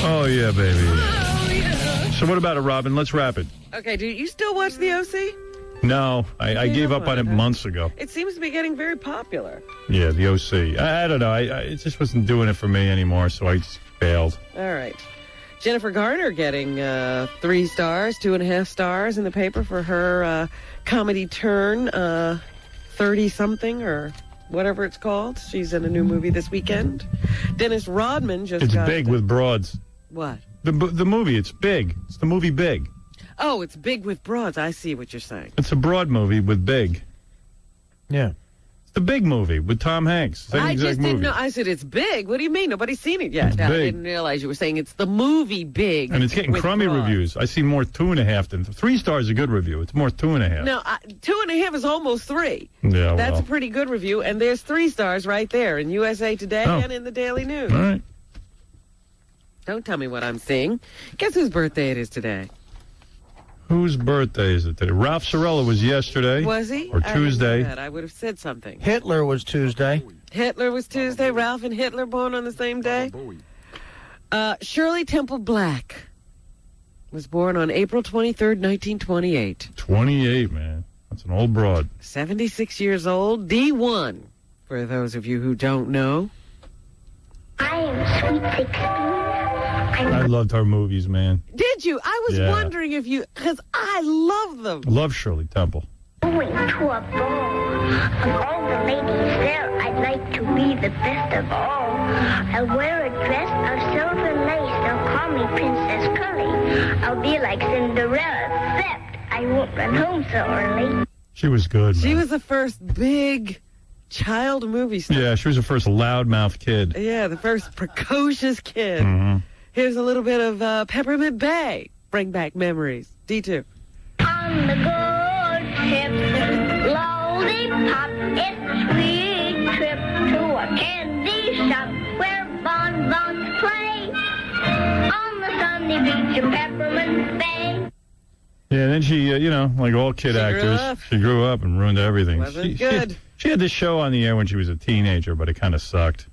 Oh, yeah, baby. Oh, yeah. So what about it, Robin? Let's wrap it. Okay, do you still watch The O.C.? No, I gave up on it months ago. It seems to be getting very popular. Yeah, The O.C. I don't know. It just wasn't doing it for me anymore, so I just bailed. All right. Jennifer Garner getting 3 stars, 2.5 stars in the paper for her comedy turn, 30-something or whatever it's called. She's in a new movie this weekend. Dennis Rodman just It's got... big with broads. What? The movie, it's big. It's the movie Big. Oh, it's big with broads. I see what you're saying. It's a broad movie with big. Yeah. It's the Big movie with Tom Hanks. Same I exact just movie. didn't know. I said it's big. What do you mean? Nobody's seen it yet. It's I big. didn't realize you were saying it's the movie Big. And it's getting with crummy broads. reviews. I see more 2.5 than 3 stars. A good review. It's more 2.5. No, 2.5 is almost 3. Yeah, That's well. a pretty good review, and there's 3 stars right there in USA Today and in the Daily News. All right. Don't tell me what I'm seeing. Guess whose birthday it is today? Whose birthday is it today? Ralph Sorella was yesterday. Was he? Or Tuesday. I would have said something. Hitler was Tuesday. Hitler was Tuesday. Ralph and Hitler born on the same day. Shirley Temple Black was born on April 23rd, 1928. 28, man. That's an old broad. 76 years old. D1, for those of you who don't know. I am Sweet 16. I loved her movies, man. Did you? I was Yeah. wondering if you... Because I love them. Love Shirley Temple. Going to a ball. Of all the ladies there, I'd like to be the best of all. I'll wear a dress of silver lace. They'll call me Princess Curly. I'll be like Cinderella, except I won't run home so early. She was good, man. She was the first big child movie star. Yeah, she was the first loudmouth kid. Yeah, the first precocious kid. Mm-hmm. Here's a little bit of Peppermint Bay. Bring back memories. D2. On the good ship, lollipop, it's a sweet trip to a candy shop where bonbons play on the sunny beach of Peppermint Bay. Yeah, and then she, like all kid actors, she grew up and ruined everything. Wasn't good. She had this show on the air when she was a teenager, but it kind of sucked.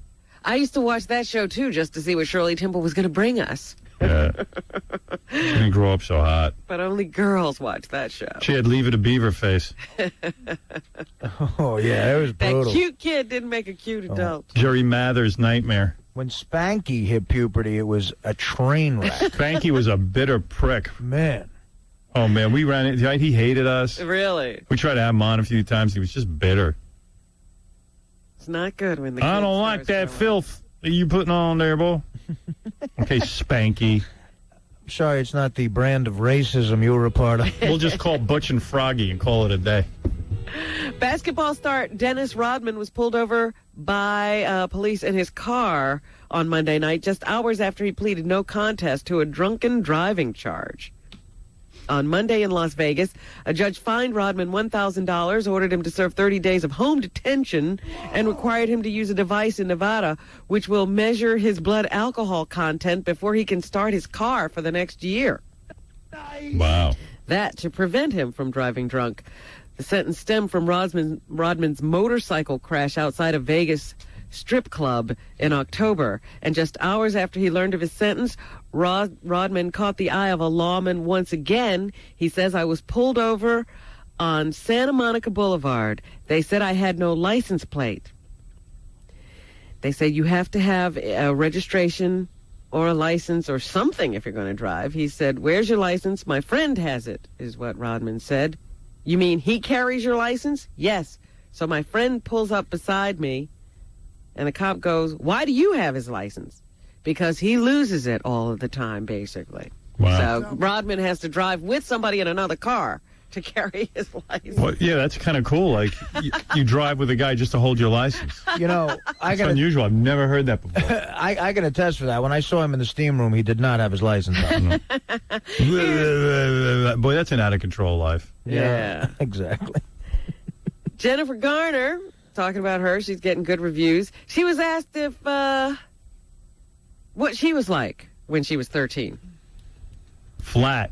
I used to watch that show, too, just to see what Shirley Temple was going to bring us. Yeah. She didn't grow up so hot. But only girls watch that show. She had Leave It a Beaver face. Oh, yeah, it was brutal. That cute kid didn't make a cute adult. Jerry Mather's nightmare. When Spanky hit puberty, it was a train wreck. Spanky was a bitter prick. Man. Oh, man, we ran it. He hated us. Really? We tried to have him on a few times. He was just bitter. It's not good when the I kid don't like starts that growing up. filth that you putting on there, boy. Okay, Spanky. Sorry, it's not the brand of racism you were a part of. We'll just call Butch and Froggy and call it a day. Basketball star Dennis Rodman was pulled over by police in his car on Monday night, just hours after he pleaded no contest to a drunken driving charge. On Monday in Las Vegas, a judge fined Rodman $1,000, ordered him to serve 30 days of home detention, and required him to use a device in Nevada which will measure his blood alcohol content before he can start his car for the next year. Wow. That to prevent him from driving drunk. The sentence stemmed from Rodman's motorcycle crash outside a Vegas strip club in October. And just hours after he learned of his sentence, Rodman caught the eye of a lawman once again. He says, I was pulled over on Santa Monica Boulevard. They said I had no license plate. They said you have to have a registration or a license or something if you're going to drive. He said, where's your license? My friend has it, is what Rodman said. You mean he carries your license? Yes. So my friend pulls up beside me, and the cop goes, why do you have his license? Because he loses it all of the time, basically. Wow. So Rodman has to drive with somebody in another car to carry his license. Well, yeah, that's kind of cool. Like, you drive with a guy just to hold your license. You know, It's unusual. I've never heard that before. I can attest for that. When I saw him in the steam room, he did not have his license on. Boy, that's an out-of-control life. Yeah. Exactly. Jennifer Garner, talking about her, she's getting good reviews. She was asked if what she was like when she was 13. Flat.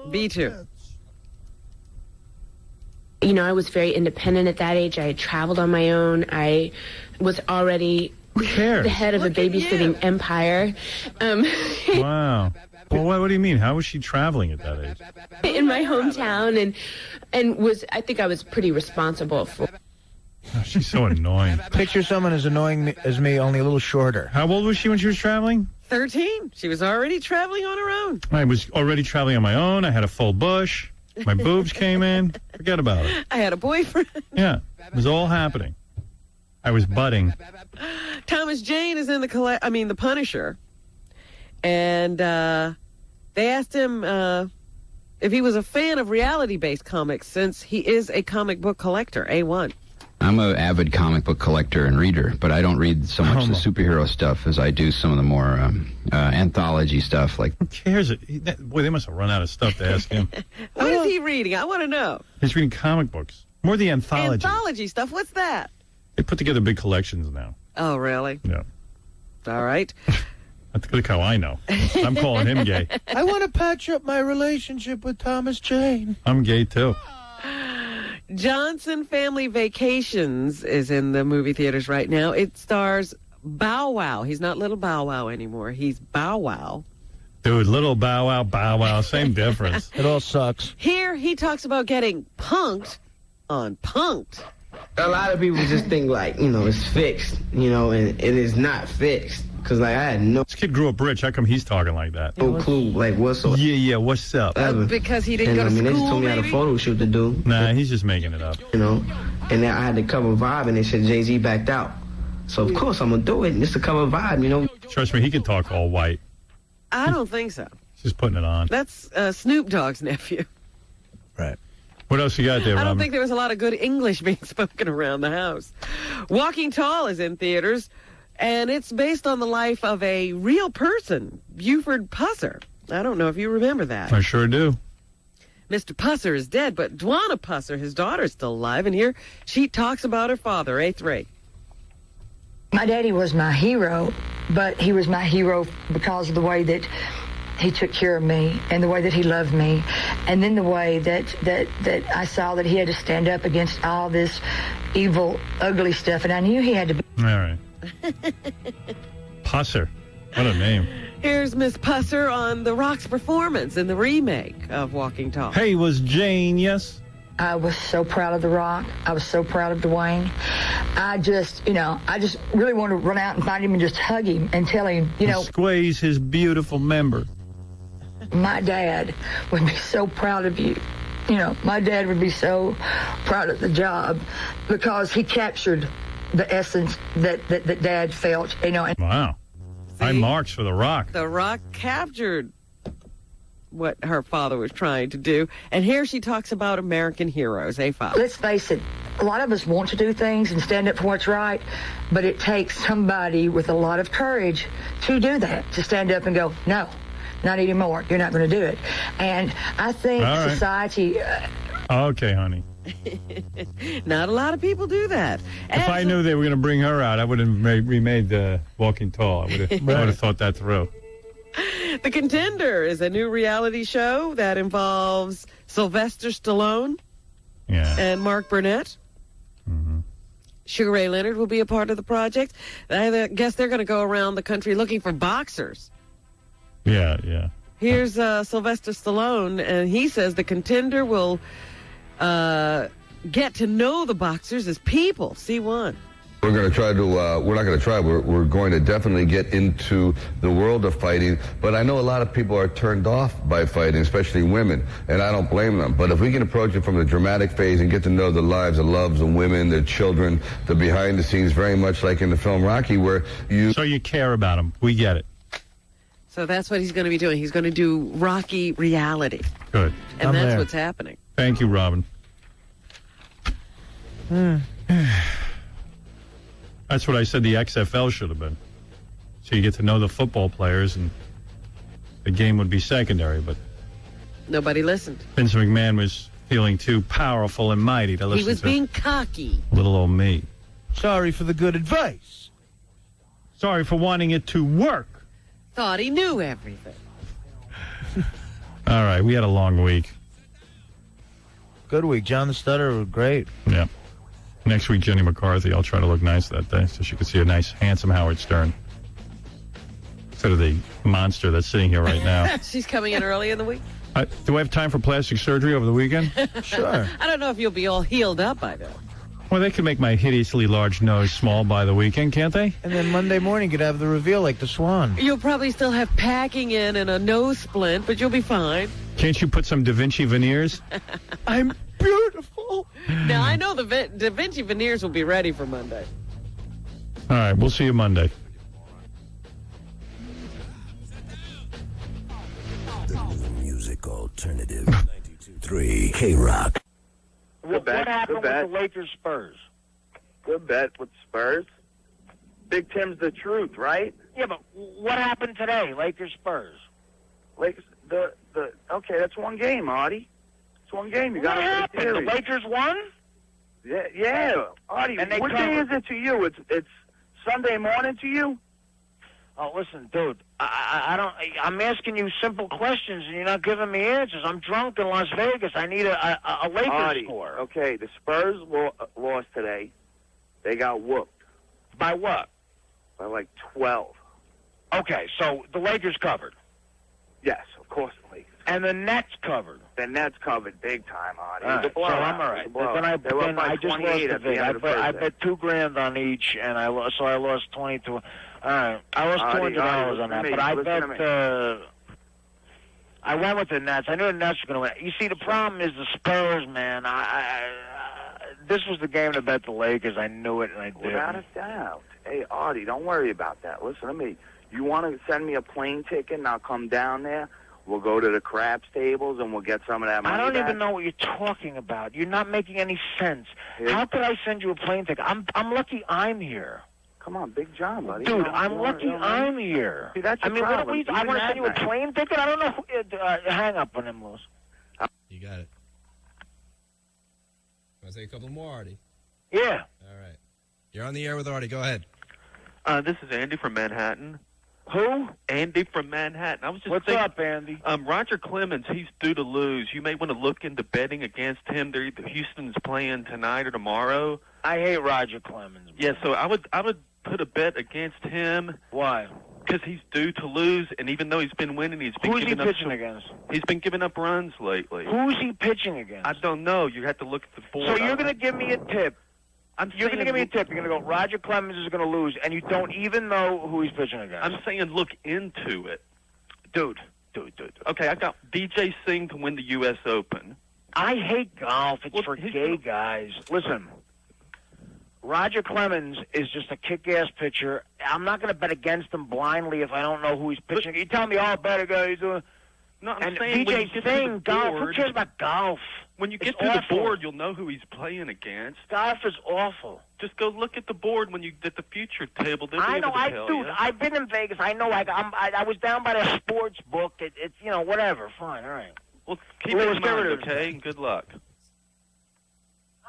B2. You know, I was very independent at that age. I had traveled on my own. I was already Who cares? The head of a babysitting empire. Wow. Well, what do you mean? How was she traveling at that age? In my hometown, and I think I was pretty responsible for. Oh, she's so annoying. Picture someone as annoying as me, only a little shorter. How old was she when she was traveling? 13. She was already traveling on her own. I was already traveling on my own. I had a full bush. My boobs came in. Forget about it. I had a boyfriend. Yeah, it was all happening. I was budding. Thomas Jane is in the Punisher. And they asked him if he was a fan of reality-based comics, since he is a comic book collector, A1. I'm an avid comic book collector and reader, but I don't read so much the superhero stuff as I do some of the more anthology stuff. Like, who cares? Boy, they must have run out of stuff to ask him. What is he reading? I want to know. He's reading comic books. More the anthology. Anthology stuff? What's that? They put together big collections now. Oh, really? Yeah. All right. Look how I know. I'm calling him gay. I want to patch up my relationship with Thomas Jane. I'm gay, too. Johnson Family Vacations is in the movie theaters right now. It stars Bow Wow. He's not Little Bow Wow anymore. He's Bow Wow. Dude, Little Bow Wow, same difference. It all sucks. Here, he talks about getting punked on Punked. A lot of people just think, like, it's fixed, and it is not fixed. Because, I had no This kid grew up rich. How come he's talking like that? clue, what's up. Yeah, what's up? Because he didn't go to school, they just told me I had a photo shoot to do. Nah, he's just making it up. And then I had to cover Vibe, and they said Jay-Z backed out. So, of course, I'm going to do it. Just to cover Vibe, Trust me, he can talk all white. I don't think so. He's just putting it on. That's Snoop Dogg's nephew. Right. What else you got there, I don't Robin? think there was a lot of good English being spoken around the house. Walking Tall is in theaters, and it's based on the life of a real person, Buford Pusser. I don't know if you remember that. I sure do. Mr. Pusser is dead, but Dwana Pusser, his daughter, is still alive, and here she talks about her father, A3. My daddy was my hero, but he was my hero because of the way that he took care of me and the way that he loved me, and then the way that I saw that he had to stand up against all this evil, ugly stuff, and I knew he had to be. All right. Pusser. What a name. Here's Miss Pusser on The Rock's performance in the remake of Walking Tall. Hey, was Jane, yes? I was so proud of The Rock. I was so proud of Dwayne. I just really wanted to run out and find him and just hug him and tell him, Squeeze his beautiful member. my dad would be so proud of you. My dad would be so proud of the job because he captured the essence that Dad felt, And Wow. High marks for The Rock. The Rock captured what her father was trying to do. And here she talks about American heroes, A5. Let's face it, a lot of us want to do things and stand up for what's right, but it takes somebody with a lot of courage to do that, to stand up and go, no, not anymore. You're not going to do it. And I think society... Okay, honey. Not a lot of people do that. If I knew they were going to bring her out, I would have remade Walking Tall. I would have thought that through. The Contender is a new reality show that involves Sylvester Stallone and Mark Burnett. Mm-hmm. Sugar Ray Leonard will be a part of the project. I guess they're going to go around the country looking for boxers. Yeah. Here's Sylvester Stallone, and he says the Contender will get to know the boxers as people. C1. We're going to try to, we're not going to try, we're going to definitely get into the world of fighting, but I know a lot of people are turned off by fighting, especially women, and I don't blame them. But if we can approach it from the dramatic phase and get to know the lives, the loves of women, the children, the behind the scenes, very much like in the film Rocky, where you... So you care about them. We get it. So that's what he's going to be doing. He's going to do Rocky reality. Good. And that's what's happening. Thank you, Robin. That's what I said the XFL should have been. So you get to know the football players, and the game would be secondary. But nobody listened. Vince McMahon was feeling too powerful and mighty to listen to. He was being cocky. Little old me. Sorry for the good advice. Sorry for wanting it to work. Thought he knew everything. All right, we had a long week. Good week. John the Stutter was great. Yeah. Next week, Jenny McCarthy. I'll try to look nice that day so she can see a nice, handsome Howard Stern. Instead of the monster that's sitting here right now. She's coming in early in the week. Do I have time for plastic surgery over the weekend? Sure. I don't know if you'll be all healed up by then. Well, they can make my hideously large nose small by the weekend, can't they? And then Monday morning, you'd have the reveal like the Swan. You'll probably still have packing in and a nose splint, but you'll be fine. Can't you put some Da Vinci veneers? I'm beautiful. Now, I know the Da Vinci veneers will be ready for Monday. All right, we'll see you Monday. The new music alternative 92.3 K-Rock. What happened with the Lakers Spurs? Good bet with Spurs. Big Tim's the truth, right? Yeah, but what happened today? Lakers Spurs. Lakers okay, that's one game, Artie. It's one game. You got to happened? The Lakers won? Yeah. Artie, what day is it to you? It's Sunday morning to you? Oh, listen, dude. I don't. I'm asking you simple questions, and you're not giving me answers. I'm drunk in Las Vegas. I need a Lakers score. Okay, the Spurs lost today. They got whooped. By what? By like 12. Okay, so the Lakers covered. Yes, of course the Lakers. And the Nets covered. The Nets covered big time, Artie. All right, so I'm all right. Then I just lost the big. I bet $2,000 on each, and I lost 22. All right, I lost $200 on that, but I bet I went with the Nets. I knew the Nets were going to win. You see, the problem is the Spurs, man. This was the game to bet the Lakers. I knew it, and I did. Without a doubt. Hey, Artie, don't worry about that. Listen to me. You want to send me a plane ticket, and I'll come down there. We'll go to the craps tables, and we'll get some of that money back. Even know what you're talking about. You're not making any sense. How could I send you a plane ticket? I'm lucky I'm here. Come on, Big John, buddy. Dude, I'm lucky I'm here. See, that's your problem. I want to send you a plane ticket? I don't know. Hang up on him, Lewis. You got it. Want to say a couple more, Artie? Yeah. All right. You're on the air with Artie. Go ahead. This is Andy from Manhattan. Who? Andy from Manhattan. I was just What's thinking, up, Andy? Roger Clemens, he's due to lose. You may want to look into betting against him. Houston's playing tonight or tomorrow. I hate Roger Clemens. Yeah, so I would put a bet against him. Why? Because he's due to lose, and even though he's been winning, he's been giving up. Who's he pitching against? He's been giving up runs lately. Who's he pitching against? I don't know. You have to look at the board. So you're going to give me a tip. You're going to give me a tip. You're going to go, Roger Clemens is going to lose, and you don't even know who he's pitching against. I'm saying look into it. Dude. Okay, I got DJ Singh to win the U.S. Open. I hate golf. It's for gay guys. Listen, Roger Clemens is just a kick-ass pitcher. I'm not going to bet against him blindly if I don't know who he's pitching. You tell me, better go. He's doing. No, I'm saying DJ Singh, golf. Who cares about golf? When you get to the board, you'll know who he's playing against. Golf is awful. Just go look at the board when you get the future table. I know, dude. I've been in Vegas. I know. I was down by the sports book. It's whatever. Fine, all right. Well, keep it in mind, okay? And good luck.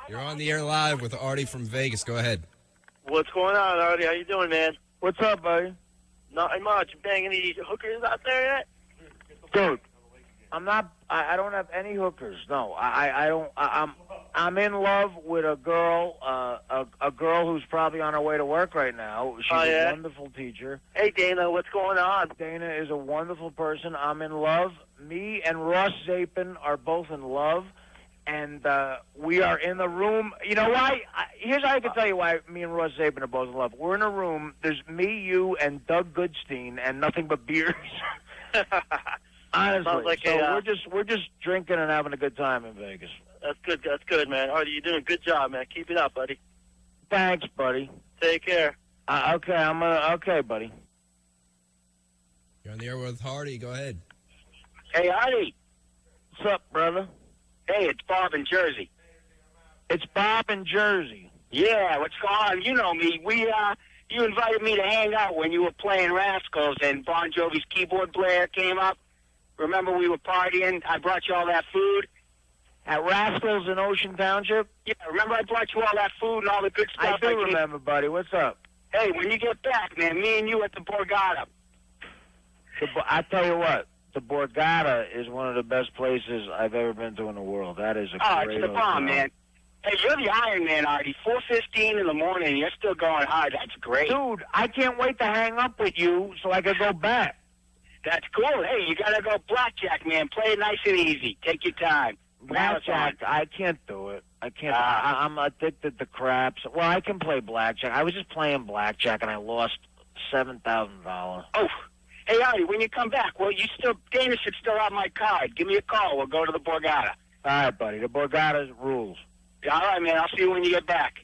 You're on the air live with Artie from Vegas. Go ahead. What's going on, Artie? How you doing, man? What's up, buddy? Not much. You banging any hookers out there yet? Dude, I'm not. I don't have any hookers. No, I don't. I'm in love with a girl. A girl who's probably on her way to work right now. She's a wonderful teacher. Hey, Dana, what's going on? Dana is a wonderful person. I'm in love. Me and Ross Zapin are both in love, and we are in the room. You know why? Here's how I can tell you why me and Ross Zapin are both in love. We're in a room. There's me, you, and Doug Goodstein, and nothing but beers. Honestly, like we're just drinking and having a good time in Vegas. That's good. That's good, man. Artie, you're doing a good job, man. Keep it up, buddy. Thanks, buddy. Take care. Okay, okay, buddy. You're on the air with Artie. Go ahead. Hey, Artie. What's up, brother? Hey, it's Bob in Jersey. It's Bob in Jersey. Yeah, what's going on? You know me. You invited me to hang out when you were playing Rascals, and Bon Jovi's keyboard player came up. Remember we were partying? I brought you all that food. At Rascals in Ocean Township? Yeah, remember I brought you all that food and all the good stuff? I do remember, buddy. What's up? Hey, when you get back, man, me and you at the Borgata. I tell you what, the Borgata is one of the best places I've ever been to in the world. That is a great it's the bomb, man. Hey, you're the Iron Man, Artie. 4:15 in the morning, you're still going hard. That's great. Dude, I can't wait to hang up with you so I can go back. That's cool. Hey, you got to go blackjack, man. Play it nice and easy. Take your time. Blackjack, I can't do it. I can't. I'm addicted to craps. Well, I can play blackjack. I was just playing blackjack, and I lost $7,000. Oh, hey, Artie, when you come back, well, Dana should still have my card. Give me a call. We'll go to the Borgata. All right, buddy. The Borgata rules. All right, man. I'll see you when you get back.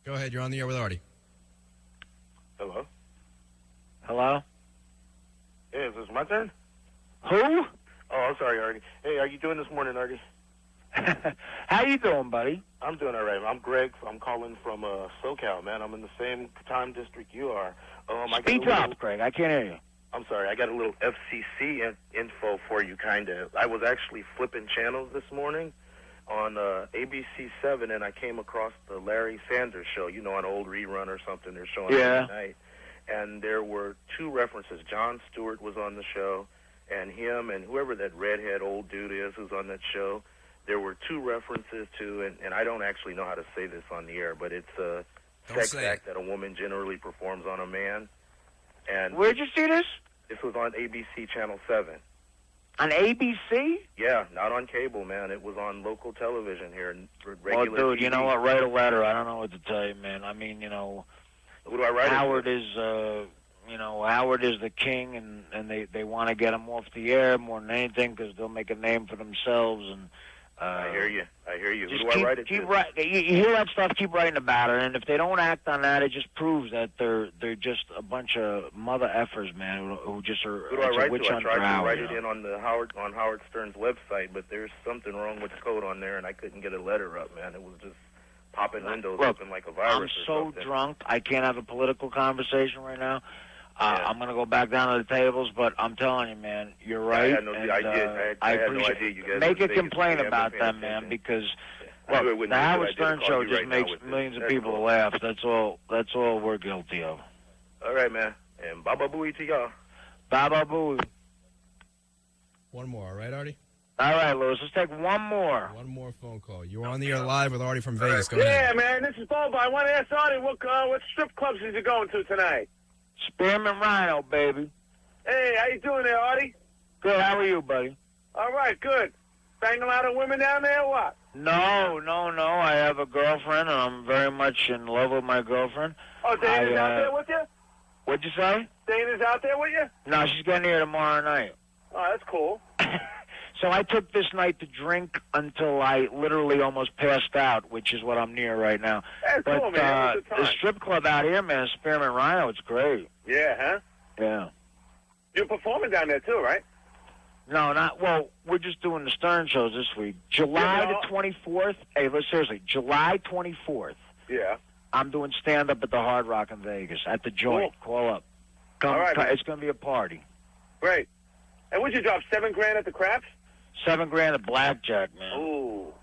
Go ahead. You're on the air with Artie. Hello? Hello? Hey, is this my turn? Who? Oh, I'm sorry, Artie. Hey, how you doing this morning, Artie? How you doing, buddy? I'm doing all right. I'm Greg. I'm calling from SoCal, man. I'm in the same time district you are. Speak up, Greg. I can't hear you. I'm sorry. I got a little FCC info for you, kind of. I was actually flipping channels this morning on ABC7, and I came across the Larry Sanders Show, you know, an old rerun or something they're showing every night. And there were two references. Jon Stewart was on the show, and him and whoever that redhead old dude is who's on that show. There were two references to, and I don't actually know how to say this on the air, but it's a sex act that a woman generally performs on a man. And where'd you see this? This was on ABC Channel 7. On ABC? Yeah, not on cable, man. It was on local television here. Well, dude, you know what? Write a letter. I don't know what to tell you, man. I mean, you know, who do I write Howard is, you know, Howard is the king, and they want to get him off the air more than anything because they'll make a name for themselves. And I hear you. Who do I write it to? You hear that stuff, keep writing about it, and if they don't act on that, it just proves that they're just a bunch of mother effers, man, who just are. Who do I write witch to? I hunt tried for to Howard, write you it know? in on Howard Stern's website, but there's something wrong with the code on there, and I couldn't get a letter up, man. It was just popping windows open like a virus. I'm so drunk, I can't have a political conversation right now. I'm going to go back down to the tables, but I'm telling you, man, you're right. I had no idea. I had no idea you guys make were a Vegas. complaint I about haven't that, paid man, attention. because I well, wouldn't the do Howard it. I Stern did show call you just right now makes with this. millions of That's people cool. laugh. That's all we're guilty of. All right, man. And baba booey to y'all. Baba booey. One more, all right, Artie? All right, Lewis. Let's take one more. One more phone call. You're on the air live with Artie from Vegas. Go Yeah, ahead. man, this is Boba. I want to ask Artie, what strip clubs is you going to tonight? Spearmint Rhino, baby. Hey, how you doing there, Artie? Good. How are you, buddy? All right, good. Bang a lot of women down there or what? No. I have a girlfriend, and I'm very much in love with my girlfriend. Oh, Dana's out there with you? What'd you say? Dana's out there with you? No, she's getting here tomorrow night. Oh, that's cool. So I took this night to drink until I literally almost passed out, which is what I'm near right now. That's but cool, man. It was a good the time. strip club out here, man, Spearmint Rhino, it's great. Yeah, huh? Yeah. You're performing down there too, right? No, well, we're just doing the Stern shows this week. July the 24th. Hey, look, seriously, July 24th. Yeah. I'm doing stand-up at the Hard Rock in Vegas, at the Joint. Cool. Call up. Come, All right, man. it's going to be a party. Great. And what'd you drop, $7,000 at the craps? $7,000 at blackjack, man. Ooh. All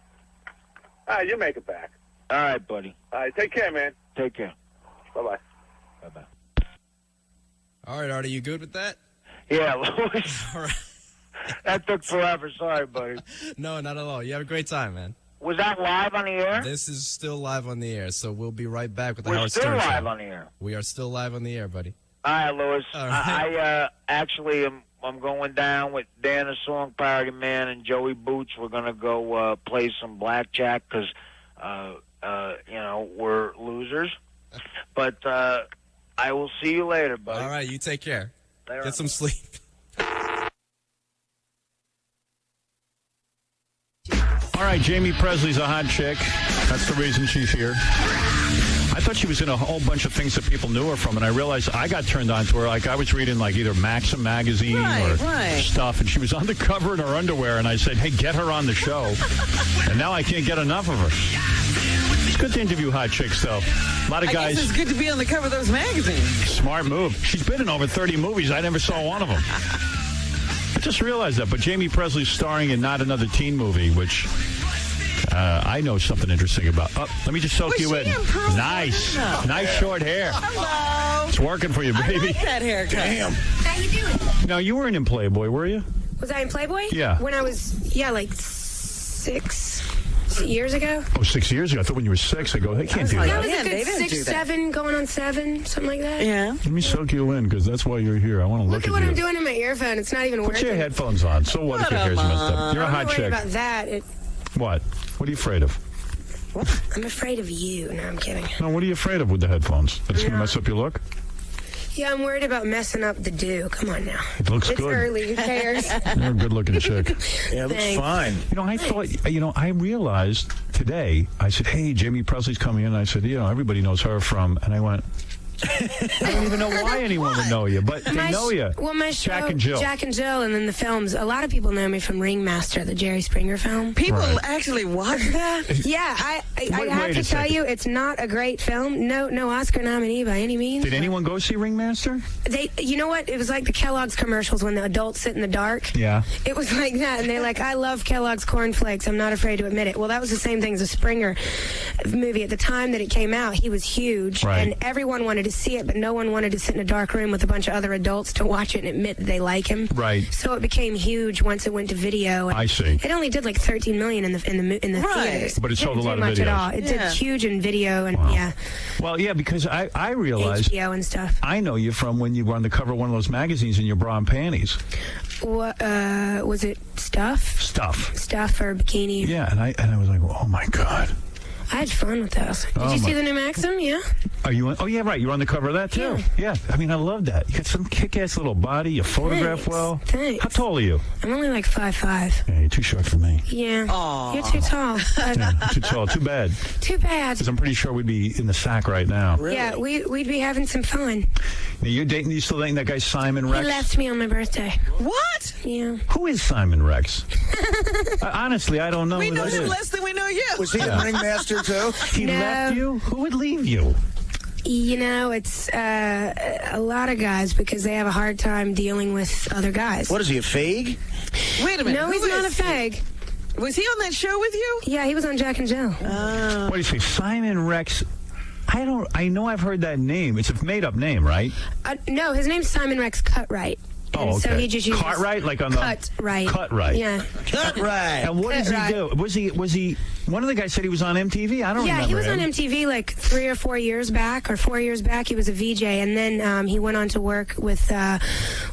right, you'll make it back. All right, buddy. All right, take care, man. Take care. Bye-bye. Bye-bye. All right, Artie, you good with that? Yeah, Louis. All right. That took forever. Sorry, buddy. No, not at all. You have a great time, man. Was that live on the air? This is still live on the air, so we'll be right back with the We're Howard still Stern live Show. on the air. We are still live on the air, buddy. All right, Louis. All right. I actually I'm going down with Dan the Song Parody Man and Joey Boots. We're going to go play some blackjack because, you know, we're losers. But I will see you later, buddy. All right, you take care. Later Get on. some sleep. All right, Jamie Presley's a hot chick. That's the reason she's here. I thought she was in a whole bunch of things that people knew her from, and I realized I got turned on to her. Like, I was reading, like, either Maxim magazine or stuff, and she was on the cover in her underwear, and I said, hey, get her on the show. And now I can't get enough of her. It's good to interview hot chicks, though. A lot of guys. I guess it's good to be on the cover of those magazines. Smart move. She's been in over 30 movies. I never saw one of them. I just realized that. But Jamie Presley's starring in Not Another Teen Movie, which I know something interesting about. Oh, let me just soak you in. Nice. Nice short hair. Hello. It's working for you, baby. I like that haircut. Damn. How you doing? Now, you weren't in Playboy, were you? Was I in Playboy? Yeah. When I was, like 6 years ago. Oh, 6 years ago. I thought when you were 6, I go, they can't do That that. was a they good didn't do 6, that. 7, going on 7, something like that. Yeah. Let me soak you in, because that's why you're here. I want to look Look at at what you. I'm doing in my earphone. It's not even Put working. your headphones on. So what if your hair's messed up? You're a I'm hot not worried chick. about that. What? What are you afraid of? I'm afraid of you. No, I'm kidding. No, what are you afraid of with the headphones? That's going to mess up your look? Yeah, I'm worried about messing up the do. Come on now. It looks it's good. early. Who cares? You're a good-looking chick. Yeah, it looks Thanks. fine. I thought, I realized today, I said, hey, Jamie Presley's coming in. I said, everybody knows her from, and I went, I don't even know why anyone would know you, but they know you. Well, my show, Jack and Jill. Jack and Jill, and then the films. A lot of people know me from Ringmaster, the Jerry Springer film. People actually watch that? Yeah, I Wait have a to tell second. you, it's not a great film. No Oscar nominee by any means. Did anyone go see Ringmaster? You know what? It was like the Kellogg's commercials when the adults sit in the dark. Yeah. It was like that, and they're like, I love Kellogg's cornflakes. I'm not afraid to admit it. Well, that was the same thing as a Springer movie. At the time that it came out, he was huge, Right. and everyone wanted to see it, but no one wanted to sit in a dark room with a bunch of other adults to watch it and admit that they like him. Right. So it became huge once it went to video. I see. It only did like 13 million in the theaters. But it sold a Didn't lot do of much at videos. all. It did huge in video and yeah, Well, yeah, because I realized HBO and stuff. I know you from when you were on the cover of one of those magazines in your bra and panties. What was it? Stuff or bikini? Yeah, and I was like, oh my God. I had fun with those. Did you see the new Maxim? Yeah. Are you? Oh yeah, right. You're on the cover of that too. Yeah. I mean, I love that. You got some kick-ass little body. You photograph well. Thanks. How tall are you? I'm only like 5'5". Yeah, you're too short for me. Yeah. You're too tall. Yeah, too tall. Too bad. Too bad. Because I'm pretty sure we'd be in the sack right now. Yeah, we'd be having some fun. Now, you still dating that guy Simon Rex? He left me on my birthday. What? Yeah. Who is Simon Rex? Honestly, I don't know. We who know that him is. less than we know you. Was he Yeah. the ringmaster, too? He left you? Who would leave you? It's a lot of guys because they have a hard time dealing with other guys. What is he, a fag? Wait a minute. No, who he's not a is fag. Was he on that show with you? Yeah, he was on Jack and Jill. What do you say? Simon Rex? I know I've heard that name. It's a made-up name, right? No, his name's Simon Rex Cutright. Oh, And okay. so he just uses Cartwright, like on the Cutright. Cutright. Yeah. Cutright. And what does he do? Was he? One of the guys said he was on MTV. I don't remember. Yeah, he was him. on MTV like 3 or 4 years back, or 4 years back. He was a VJ, and then he went on to work with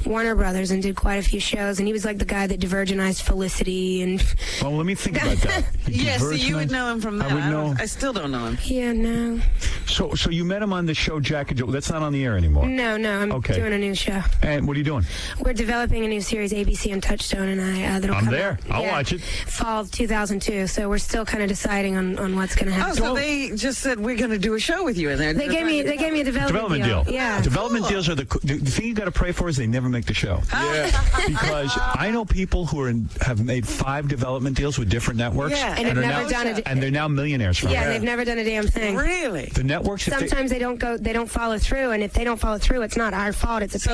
Warner Brothers and did quite a few shows. And he was like the guy that divergenized Felicity and. Well, let me think about that. Yes, so you would know him from that. I would know. I still don't know him. Yeah, no. So you met him on the show Jack and Jill. That's not on the air anymore. No, I'm Okay. doing a new show. And what are you doing? We're developing a new series, ABC and Touchstone, and that'll I'm come there. out, I'll watch it. Fall 2002. So we're still kind of deciding on what's going to Oh, happen. so they just said we're going to do a show with you in there. They gave me a development deal. Yeah. Development deals are the thing you got to pray for is they never make the show. Yeah. Because I know people who have made 5 development deals with different networks. Yeah. And have are never now, done it. And they're now millionaires from it. Yeah, they've never done a damn thing. Really? The networks. Sometimes they don't follow through, and if they don't follow through, it's not our fault. It's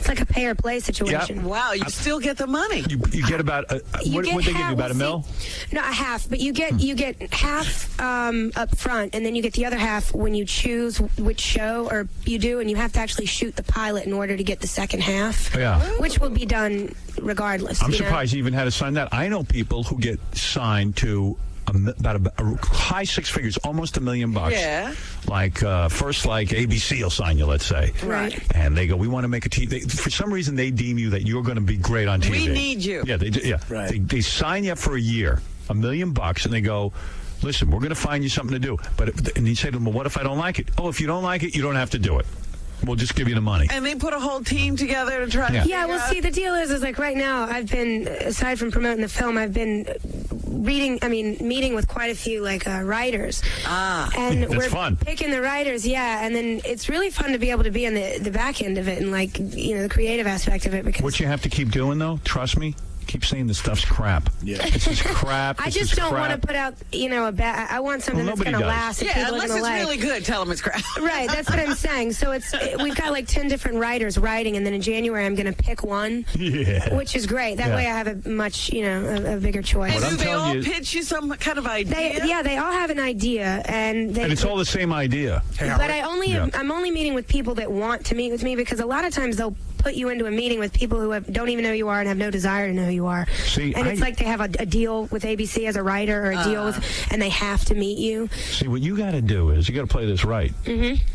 like a pay or play situation. Wow, you still get the money. You get about what they give you, about a mil? No, a half, but you get half up front, and then you get the other half when you choose which show or you do, and you have to actually shoot the pilot in order to get the second half. Yeah. Which will be done regardless. I'm you know? surprised you even had to sign that. I know people who get signed to about a high 6 figures, almost $1 million. Yeah. Like first, like ABC will sign you, let's say. Right. And they go, we want to make a TV. For some reason, they deem you that you're going to be great on TV. We need you. Yeah, they do. Yeah. Right. They sign you up for a year, $1 million, and they go, listen, we're going to find you something to do. And you say to them, well, what if I don't like it? Oh, if you don't like it, you don't have to do it. We'll just give you the money. And they put a whole team together to try to Yeah, well, see, the deal is like right now, I've been, aside from promoting the film, I've been meeting with quite a few like writers. And That's we're fun. picking the writers, yeah, and then it's really fun to be able to be on the back end of it and like, the creative aspect of it. Because What you have to keep doing, though, trust me, keep saying this stuff's crap. Yeah. This is crap. I This just is don't crap. want to put out, a bad. I want something that's nobody going to does. last. And Yeah, people are unless gonna it's like. really good, tell them it's crap. Right, that's what I'm saying. So we've got like 10 different writers writing, and then in January I'm going to pick one, Yeah. which is great. That Yeah. way I have a much, a bigger choice. And What I'm do they telling all you- pitch you some kind of idea? They all have an idea, and it's all the same idea. But I'm only meeting with people that want to meet with me because a lot of times they'll put you into a meeting with people who don't even know who you are and have no desire to know who you are. See, and it's like they have a deal with ABC as a writer or a deal with, and they have to meet you. See, what you got to do is you got to play this right.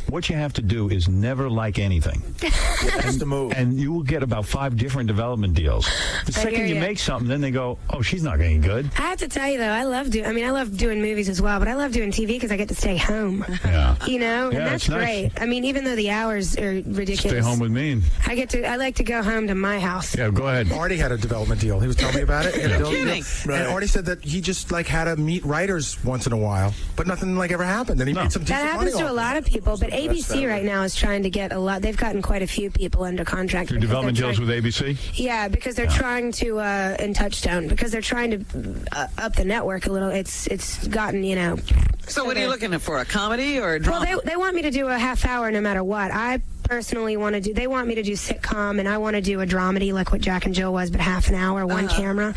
What you have to do is never like anything. That's the move. And you will get about 5 different development deals. The second you make something, then they go, oh, she's not getting good. I have to tell you, though, I love doing movies as well, but I love doing TV because I get to stay home. Yeah. You know, and that's great. Nice. I mean, even though the hours are ridiculous. Stay home with me. I like to go home to my house. Yeah, go ahead. Artie had a development deal. He was telling me about it. You're kidding. Right. And Artie said that he just had to meet writers once in a while, but nothing ever happened. And he made some decent That happens to a lot of people, but ABC right now is trying to get a lot. They've gotten quite a few people under contract. Your development deals with ABC? Yeah, because they're trying to in Touchstone because they're trying to up the network a little. It's gotten So what are you looking for? A comedy or a drama? Well, they want me to do a half hour no matter what. I personally want to do. They want me to do sitcom, and I want to do a dramedy like what Jack and Jill was, but half an hour, one camera.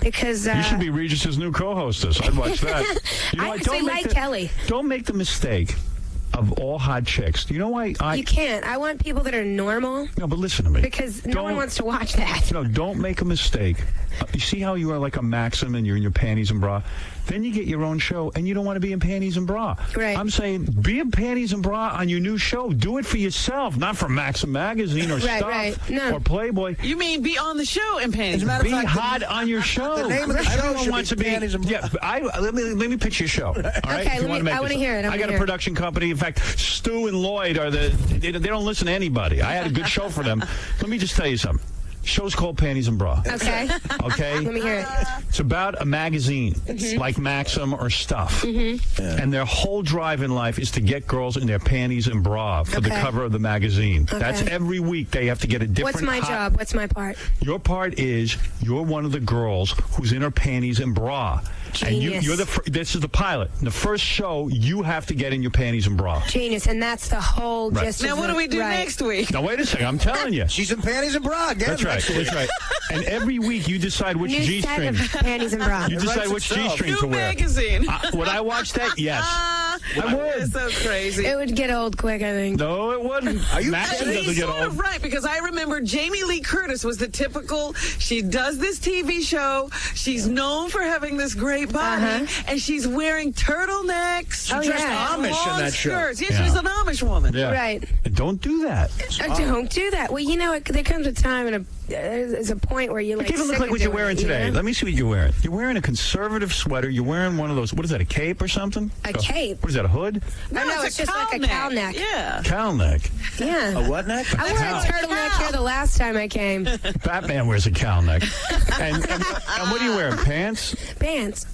Because you should be Regis's new co-hostess. I'd watch that. I actually like Kelly. Don't make the mistake of all hot chicks. Do you know why you can't? I want people that are normal. No, but listen to me. Because no one wants to watch that. No, don't make a mistake. You see how you are like a Maxim and you're in your panties and bra? Then you get your own show and you don't want to be in panties and bra. Right. I'm saying be in panties and bra on your new show. Do it for yourself, not for Maxim Magazine or Stuff or Playboy. You mean be on the show in panties? Be hot on your show. The name of the show Everyone should wants be to be. Panties and bra. Yeah, let me pitch your show. All right? Okay, I want to hear it. I got a production company. In fact, Stu and Lloyd they don't listen to anybody. I had a good show for them. Let me just tell you something. Show's called Panties and Bra. Okay. Okay? Let me hear it. It's about a magazine like Maxim or Stuff. And their whole drive in life is to get girls in their panties and bra for the cover of the magazine. Okay. That's every week they have to get a different What's my job? What's my part? Your part is you're one of the girls who's in her panties and bra. Genius. And you're this is the pilot. In the first show, you have to get in your panties and bra. Genius, and that's the whole gist. Now, what do we do next week? Now, wait a second. I'm telling you. She's in panties and bra again. That's right. That's right. And every week you decide which New G-string. set of panties and bra. You decide which G-string to wear. Magazine. Would I watch that? Yes. I would. It's so crazy. It would get old quick, I think. No, it wouldn't. Are you Maxim kidding? doesn't He's get sort old. of right, because I remember Jamie Lee Curtis was the typical, she does this TV show, she's known for having this great body, and she's wearing turtlenecks. She dressed Amish in that show. Skirts. Yeah, she's an Amish woman. Yeah. Right. Don't do that. Don't do that. Well, there comes a time and there's a point where you It doesn't look like what you're wearing today. Let me see what you're wearing. You're wearing a conservative sweater. You're wearing one of those, what is that, a cape or something? A cape? What is that, a hood? No, it's just like a cow neck. Yeah. Cow neck. Yeah. A what neck? I wore a turtleneck here the last time I came. Batman wears a cow neck. and what are you wearing, pants? Pants.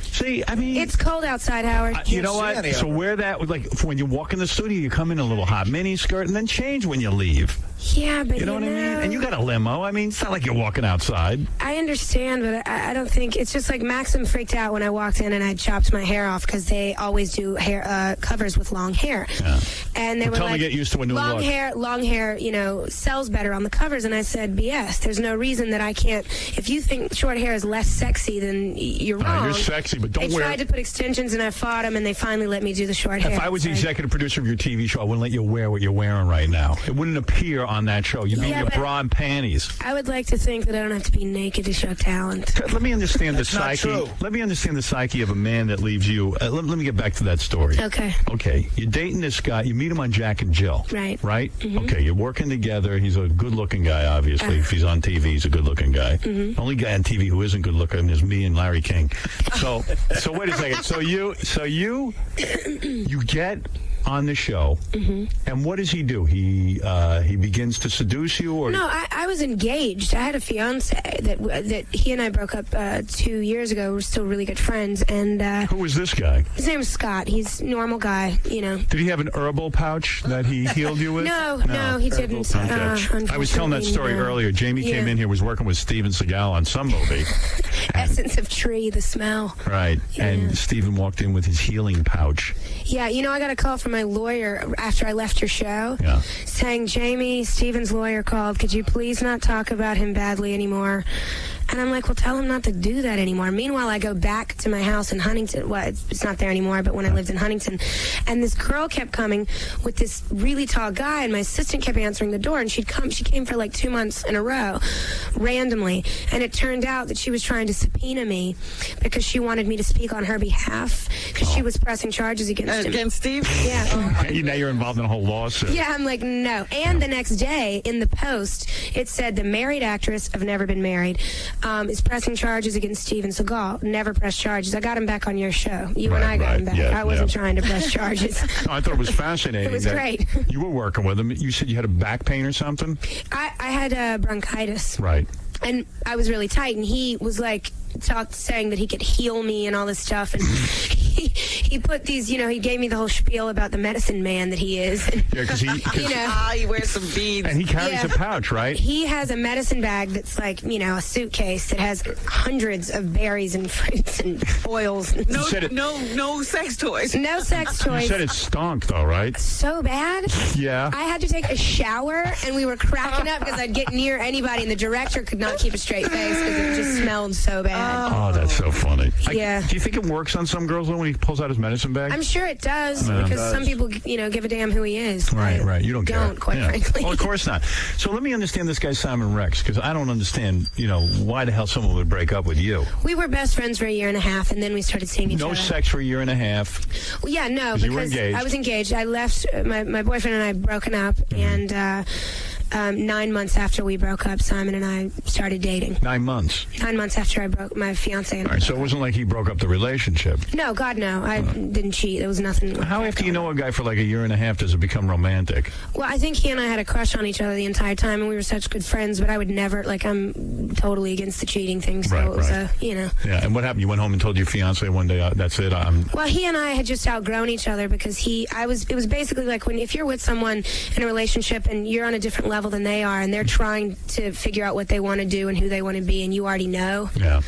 See, I mean... It's cold outside, Howard. You know what? So wear that, like, when you walk in the studio, you come in a little hot mini skirt and then change when you leave. Yeah, but you know what I mean? And you got a limo. I mean, it's not like you're walking outside. I understand, but I don't think... It's just like Maxim freaked out when I walked in and I chopped my hair off because they always do hair covers with long hair. Yeah. And they were tell like, me get used to a new long hair, sells better on the covers. And I said, BS. There's no reason that I can't... If you think short hair is less sexy, then you're wrong. You're sexy, but don't They wear... tried to put extensions and I fought them, and they finally let me do the short hair. If I was the executive producer of your TV show, I wouldn't let you wear what you're wearing right now. It wouldn't appear on that show. You'd be in your bra and panties. I would like to think that I don't have to be naked to show talent. Let me understand the That's not psyche. true. Let me understand the psyche of a man that leaves you. Let me get back to that story. Okay. Okay. You're dating this guy. You meet him on Jack and Jill. Right. Right? Mm-hmm. Okay. You're working together. He's a good-looking guy, obviously. If he's on TV, he's a good-looking guy. Mm-hmm. Only guy on TV who isn't good-looking is me and Larry King. So wait a second. So you get on the show, and what does he do? He begins to seduce you, or no? I was engaged. I had a fiance that he and I broke up 2 years ago. We're still really good friends. And who was this guy? His name's Scott. He's a normal guy, you know. Did he have an herbal pouch that he healed you with? No, he didn't. Okay. I was telling that story earlier. Jamie came in here, was working with Steven Seagal on some movie. Essence of tree, the smell. Right. Yeah. And Steven walked in with his healing pouch. Yeah, I got a call from my lawyer after I left your show saying, Jamie, Steven's lawyer called. Could you please not talk about him badly anymore? And I'm like, well, tell him not to do that anymore. Meanwhile, I go back to my house in Huntington. Well, it's not there anymore, but when I lived in Huntington. And this girl kept coming with this really tall guy, and my assistant kept answering the door, and she came for like 2 months in a row, randomly. And it turned out that she was trying to subpoena me because she wanted me to speak on her behalf because she was pressing charges against him. Against Steve? Yeah. Now you're involved in a whole lawsuit. Yeah, I'm like, no. And the next day, in the Post, it said the married actress, I've never been married, is pressing charges against Steven Seagal. Never pressed charges. I got him back on your show. You and I got him back. Yeah, I wasn't trying to press charges. No, I thought it was fascinating. It was that great. You were working with him. You said you had a back pain or something? I had bronchitis. Right. And I was really tight, and he was like saying that he could heal me and all this stuff. And he put these, he gave me the whole spiel about the medicine man that he is. And, yeah, because he wears some beads. And he carries a pouch, right? He has a medicine bag that's like, a suitcase that has hundreds of berries and fruits and oils. No sex toys. No sex toys. You said it stunk, though, right? So bad. Yeah. I had to take a shower, and we were cracking up because I'd get near anybody, and the director could not keep a straight face because it just smelled so bad. Oh, that's so funny. Yeah. Do you think it works on some girls, though, when he pulls out his medicine bag? I'm sure it does, Yeah. because some people, give a damn who he is. Right. You don't care. Don't, quite frankly. Well, of course not. So let me understand this guy, Simon Rex, because I don't understand, why the hell someone would break up with you. We were best friends for a year and a half, and then we started seeing each other. No sex for a year and a half. Well, yeah, no, because you were because engaged. I was engaged. I left, my boyfriend and I had broken up, and 9 months after we broke up, Simon and I started dating. 9 months? 9 months after I broke my fiance. All right, so it wasn't like he broke up the relationship. No, God, no. I didn't cheat. There was nothing. How after you know a guy for like a year and a half does it become romantic? Well, I think he and I had a crush on each other the entire time, and we were such good friends, but I would never, I'm totally against the cheating thing, so it was, Yeah, and what happened? You went home and told your fiance one day, that's it, Well, he and I had just outgrown each other because it was basically like if you're with someone in a relationship and you're on a different level than they are, and they're trying to figure out what they want to do and who they want to be, and you already know. Yeah.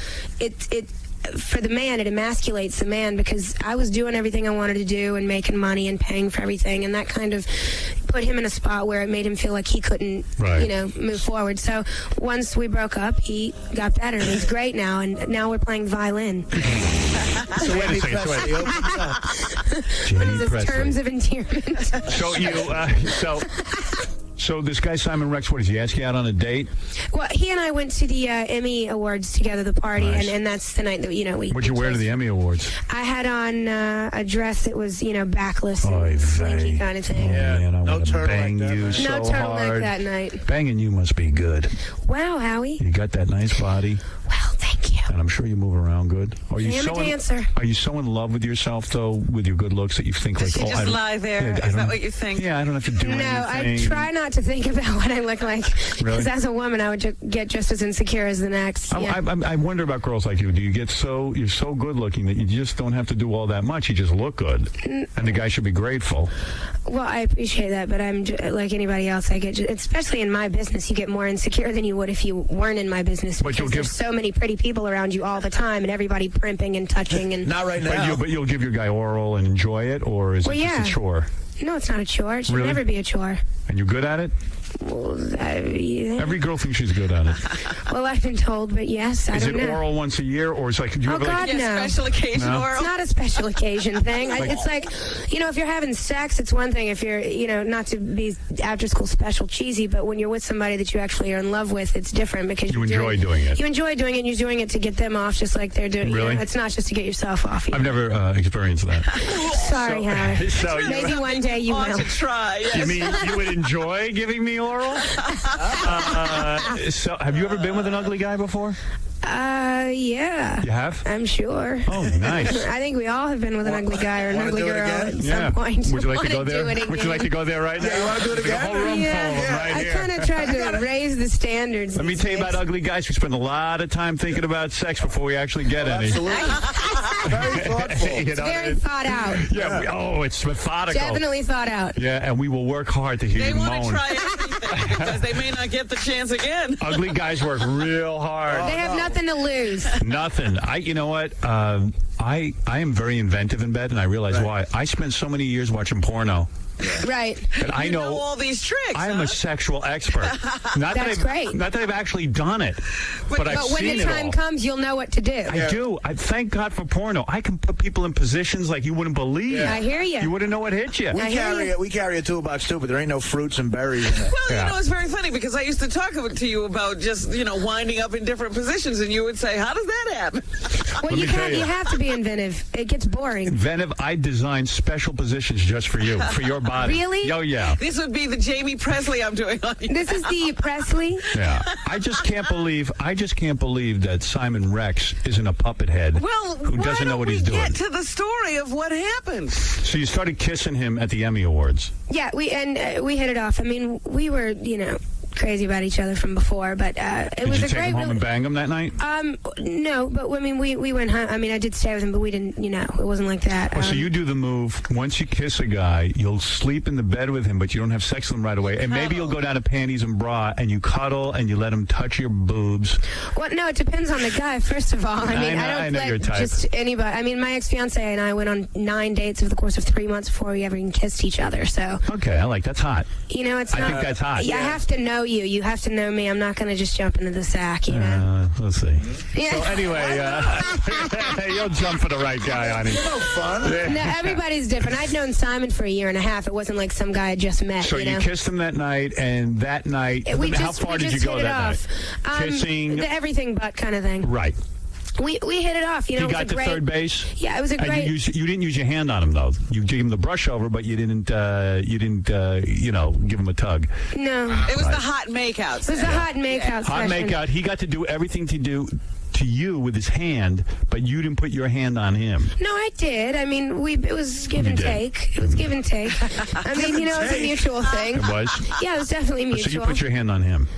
For the man, it emasculates the man because I was doing everything I wanted to do and making money and paying for everything, and that kind of put him in a spot where it made him feel like he couldn't, move forward. So once we broke up, he got better, and he's great now, and now we're playing violin. So wait a second. What is this, terms of endearment? So this guy Simon Rex, what does he ask you out on a date? Well, he and I went to the Emmy Awards together, the party, Nice. and that's the night that we. What'd you wear to the Emmy Awards? I had on a dress that was backless, and slinky kind of thing. Yeah, man, I no want to bang turtleneck you that so No turtleneck hard. that night. Banging you must be good. Wow, Howie. You got that nice body. Well, thank you. And I'm sure you move around good. Are you I am so a dancer. Are you so in love with yourself, though, with your good looks that you think like, Does she I just don't- lie there? Yeah, I Is that don't- what you think? Yeah, I don't have to do No, anything. I try not to think about what I look like. Really? Because as a woman, I would get just as insecure as the next. Yeah. I wonder about girls like you. Do you get you're so good looking that you just don't have to do all that much? You just look good. And the guy should be grateful. Well, I appreciate that, but I'm like anybody else. I get, especially in my business, you get more insecure than you would if you weren't in my business. But because there's so many pretty people around you all the time, and everybody primping and touching. And Not right now. But you'll give your guy oral and enjoy it, or is it just a chore? No, it's not a chore. It should Really? never be a chore. And you're good at it? Well, Every girl thinks she's good at it. well, I've been told, but yes, I Is don't it know. oral once a year, or it's like? Do you Oh, ever, God, no. Special occasion No? oral? It's not a special occasion thing. It's like, if you're having sex, it's one thing. If you're, not to be after-school special cheesy, but when you're with somebody that you actually are in love with, it's different because You enjoy doing it. You enjoy doing it, and you're doing it to get them off just like they're doing. Really? It's not just to get yourself off. I've never experienced that. Sorry, Howard. So Maybe one day you will. To try, yes. You mean you would enjoy giving me oral? So, have you ever been with an ugly guy before? Yeah. You have? I'm sure. Oh, nice. I think we all have been with an ugly guy or an Wanna ugly do it girl again? at some point. Would you like to Wanna go there? do it Would you like to go there right now? Yeah, you want to do it The whole again? room full of them right I here. kind of tried to raise the standards. Let me these tell you days. about ugly guys. We spend a lot of time thinking about sex before we actually get any. Absolutely. Very thoughtful. You know, Very thought out. Yeah. It's methodical. Definitely thought out. Yeah, and we will work hard to hear They you want to moan. try everything because they may not get the chance again. Ugly guys work real hard. They have nothing to lose. Nothing. You know what? I am very inventive in bed, and I realize why. I spent so many years watching porno. Right. And I You know all these tricks. I am a sexual expert. Not That's that great. Not that I've actually done it, but I've But when seen the it time all. comes, you'll know what to do. I do. I thank God for porno. I can put people in positions like you wouldn't believe. I hear you. You wouldn't know what hit you. We carry a toolbox too, but there ain't no fruits and berries in it. Well, it's very funny because I used to talk to you about just, winding up in different positions, and you would say, how does that happen? Well, you have to be inventive. It gets boring. Inventive. I designed special positions just for you, for your body. Really? Oh, yeah. This would be the Jamie Pressley I'm doing on you. This is the Pressley? Yeah. I just can't believe that Simon Rex isn't a puppet head who doesn't know what he's doing. Get to the story of what happened. So you started kissing him at the Emmy Awards. Yeah, we hit it off. I mean, we were, crazy about each other from before, but it was a great. Did you take him home and bang him that night? No, but I mean, we went home. I mean, I did stay with him, but we didn't. It wasn't like that. So you do the move. Once you kiss a guy, you'll sleep in the bed with him, but you don't have sex with him right away. And maybe you'll go down to panties and bra, and you cuddle, and you let him touch your boobs. Well, no, it depends on the guy. First of all, I I don't know your let type. just anybody. I mean, my ex-fiance and I went on 9 dates over the course of 3 months before we ever even kissed each other. So okay, that's hot. It's not. I think that's hot. Yeah, I have to know you. You have to know me. I'm not going to just jump into the sack. Let's see. Yeah. So anyway, you'll jump for the right guy, honey. No fun. No, everybody's different. I'd known Simon for a year and a half. It wasn't like some guy I just met. So you kissed him that night, and that night, how far did you go that night? Kissing? The everything but kind of thing. Right. We hit it off. He got to third base. Yeah, it was a great. You didn't use your hand on him though. You gave him the brush over, but you didn't. Give him a tug. No, it was the hot makeout. It was the hot makeout. Hot makeout. He got to do everything to you with his hand, but you didn't put your hand on him. No, I did. I mean, it was give and take. It was give and take. I mean, it was a mutual thing. It was? Yeah, it was definitely mutual. So you put your hand on him?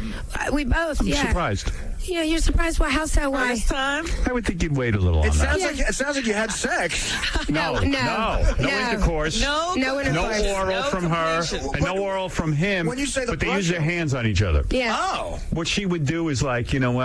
We both, I'm surprised. Yeah, you're surprised. Why? How so? Why? First time? I would think you'd wait a little on that. It sounds like you had sex. No intercourse. No intercourse. No oral from her, and no oral from him. When you say but they use their hands on each other. Yeah. Oh. What she would do is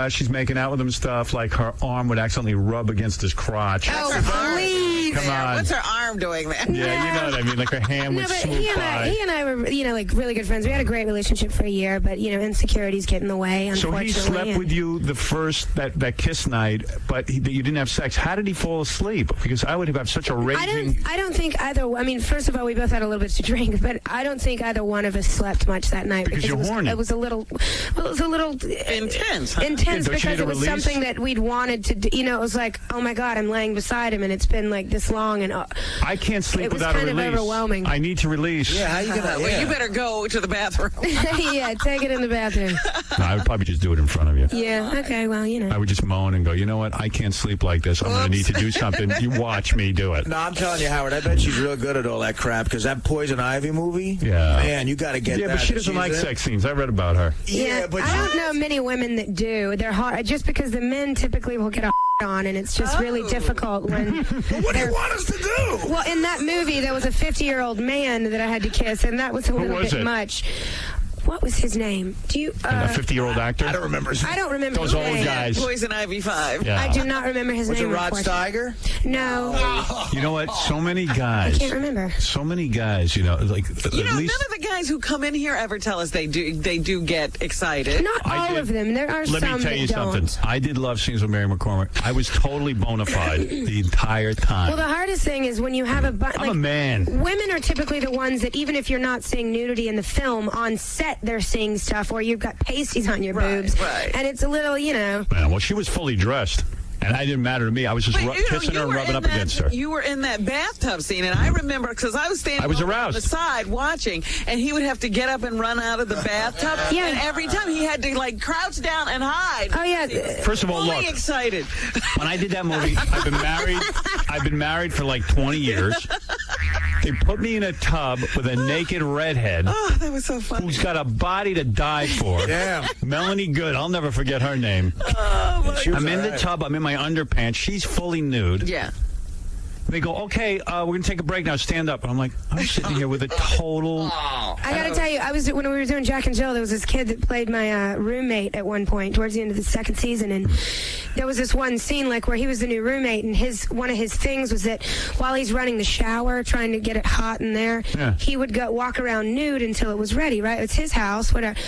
she's making out with him and stuff, like her arm would accidentally rub against his crotch. Oh, please. Come on. What's her arm doing there? Yeah, you know what I mean. Like her hand would swoop by. He and I were, like really good friends. We had a great relationship for a year, but insecurities get in the way. So Unfortunately. he slept with you the first that kiss night, but you didn't have sex. How did he fall asleep? Because I would have such a raging. I don't think either. I mean, first of all, we both had a little bit to drink, but I don't think either one of us slept much that night because you're horny. It was a little intense. Huh? Intense because it was something that we'd wanted to do. It was like, oh my God, I'm laying beside him, and it's been like this long, and I can't sleep without a release. It was kind of overwhelming. I need to release. Yeah, how you gonna? Well, you better go to the bathroom. Yeah, take it in the bathroom. No, I would probably just do it in front of you. Yeah. Okay. Well, I would just moan and go, you know what? I can't sleep like this. I'm going to need to do something. You watch me do it. No, I'm telling you, Howard, I bet she's real good at all that crap, because that Poison Ivy movie, man, you got to get that. Yeah, but she doesn't like sex scenes. I read about her. Yeah, but I don't know many women that do. They're hard, just because the men typically will get a on, and it's just really difficult when. What do you want us to do? Well, in that movie, there was a 50-year-old man that I had to kiss, and that was a little bit much. What was his name? Do you? A 50-year-old actor? I don't remember his name. I don't remember those his old name. guys. Poison Ivy 5. Yeah. I do not remember his name. Was it Rod Steiger? No. You know what? So many guys. I can't remember. So many guys, none of the guys who come in here ever tell us they do get excited. Not all of them. There are some that don't. Let me tell you something. I did love scenes with Mary McCormick. I was totally bona fide the entire time. Well, the hardest thing is when you have I'm a man. Women are typically the ones that, even if you're not seeing nudity in the film, on set they're seeing stuff, or you've got pasties on your boobs, and it's a little, Yeah, well, she was fully dressed. And it didn't matter to me. I was just kissing her and rubbing up against her. You were in that bathtub scene, and I remember because I was standing on the side watching, and he would have to get up and run out of the bathtub. Yeah. And every time he had to crouch down and hide. Oh yeah. First of all, fully look. excited. When I did that movie, I've been married for like 20 years. They put me in a tub with a naked redhead. Oh, that was so funny. Who's got a body to die for. Yeah. Melanie Good. I'll never forget her name. Oh, I'm in the tub. I'm in my underpants. She's fully nude. Yeah. They go, okay, we're going to take a break now. Stand up. And I'm like, I'm sitting here with a total... I got to tell you, when we were doing Jack and Jill, there was this kid that played my roommate at one point towards the end of the second season, and there was this one scene like where he was the new roommate, and one of his things was that while he's running the shower, trying to get it hot in there, he would walk around nude until it was ready, right? It's his house, whatever.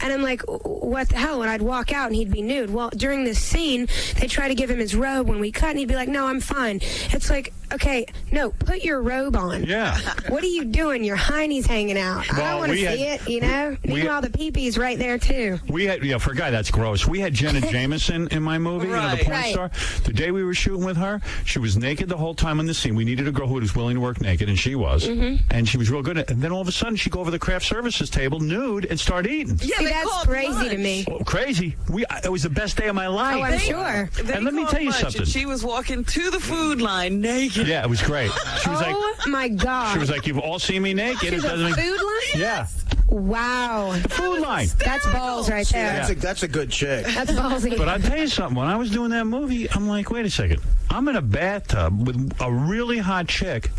And I'm like, what the hell? And I'd walk out and he'd be nude. Well, during this scene, they try to give him his robe when we cut, and he'd be like, no, I'm fine. It's like, okay, no, put your robe on. Yeah. What are you doing? Your hiney's hanging out. Well, I don't want to see it, you know? Meanwhile, the pee-pee's right there, too. We had, for a guy, that's gross. We had Jenna Jameson in my movie, the porn star. The day we were shooting with her, she was naked the whole time on the scene. We needed a girl who was willing to work naked, and she was. And she was real good at it. And then all of a sudden, she'd go over the craft services table, nude, and start eating. Yeah, that's crazy to me. Well, crazy. It was the best day of my life. Oh, I'm sure. And let me tell you something. She was walking to the food line naked. Yeah, it was great. She was my God. She was like, you've all seen me naked. To the food line? Yeah. Wow. The food line. That's balls right there. That's a good chick. That's ballsy. But I'll tell you something. When I was doing that movie, I'm like, wait a second. I'm in a bathtub with a really hot chick.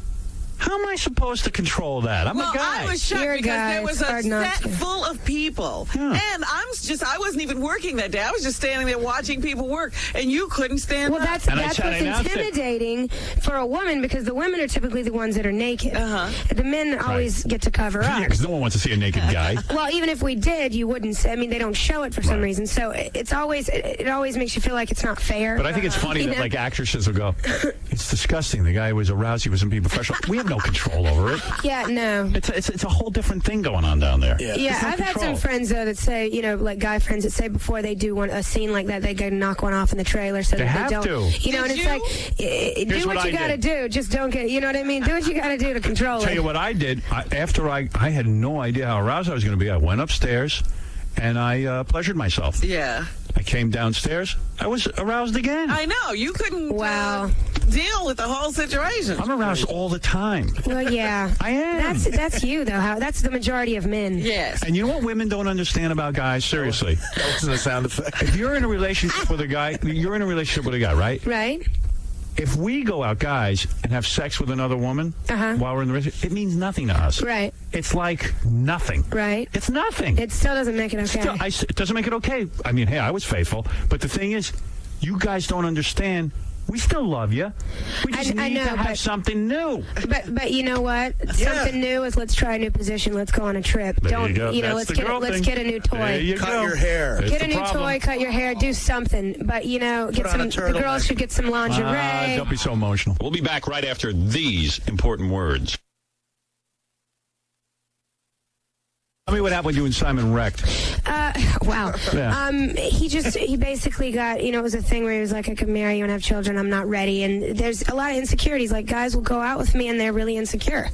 How am I supposed to control that? I'm a guy. I was shocked because there was a set full of people. And I wasn't even working that day. I was just standing there watching people work, and you couldn't stand up. That's what's intimidating for a woman, because the women are typically the ones that are naked. The men always get to cover up. Yeah, because no one wants to see a naked guy. Well, even if we did, you wouldn't say. I mean, they don't show it for some reason. So it always makes you feel like it's not fair. But I think it's funny that, like, actresses will go, it's disgusting. The guy was aroused. He wasn't being professional. We have no control over it. Yeah, no. It's a whole different thing going on down there. Yeah, I've had some friends, though, that say, like guy friends that say before they do a scene like that, they go knock one off in the trailer so that they don't. You know, and it's like, do what you got to do. Just don't get, you know what I mean? Do what you got to do to control it. Tell you what I did. After I had no idea how aroused I was going to be, I went upstairs and I pleasured myself. Yeah. I came downstairs. I was aroused again. I know. You couldn't deal with the whole situation. I'm aroused all the time. Well, yeah. I am. That's you, though. That's the majority of men. Yes. And you know what women don't understand about guys? Seriously. That wasn't a sound effect. If you're in a relationship with a guy, right? Right. If we go out, guys, and have sex with another woman while we're in the relationship, it means nothing to us. Right. It's like nothing. Right. It's nothing. It still doesn't make it okay. It doesn't make it okay. I mean, hey, I was faithful. But the thing is, you guys don't understand. We still love you. We just need to have something new. But you know what? Something new is, let's try a new position. Let's go on a trip. There you go. Let's get a new toy. There you cut your hair. Get a new toy, cut your hair, do something. But the girls should get some lingerie. Don't be so emotional. We'll be back right after these important words. Tell me what happened with you and Simon Wrecked. Wow. Yeah. He basically got, it was a thing where he was like, I could marry you and have children. I'm not ready. And there's a lot of insecurities. Like, guys will go out with me and they're really insecure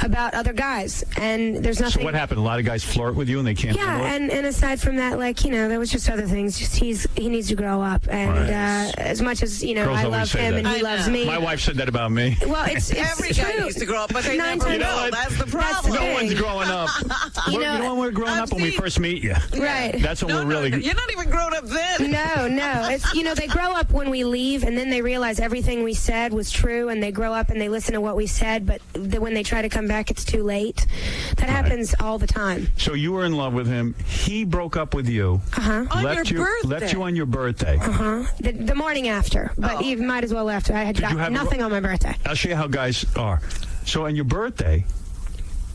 about other guys. And there's nothing. So what happened? A lot of guys flirt with you and they can't handle it? And aside from that, there was just other things. Just he needs to grow up. And as much as, Girls I love him and he loves me. My wife said that about me. Well, it's every guy needs to grow up, but they never will. That's the problem. No one's growing up. You know when we're growing up when we first meet you. Right. That's when we're really. You're not even grown up then. No. It's they grow up when we leave, and then they realize everything we said was true, and they grow up and they listen to what we said, but when they try to come back, it's too late. That happens all the time. So you were in love with him. He broke up with you. On left your birthday. Left you on your birthday. The morning after, but you might as well left. I had got nothing on my birthday. I'll show you how guys are. So on your birthday,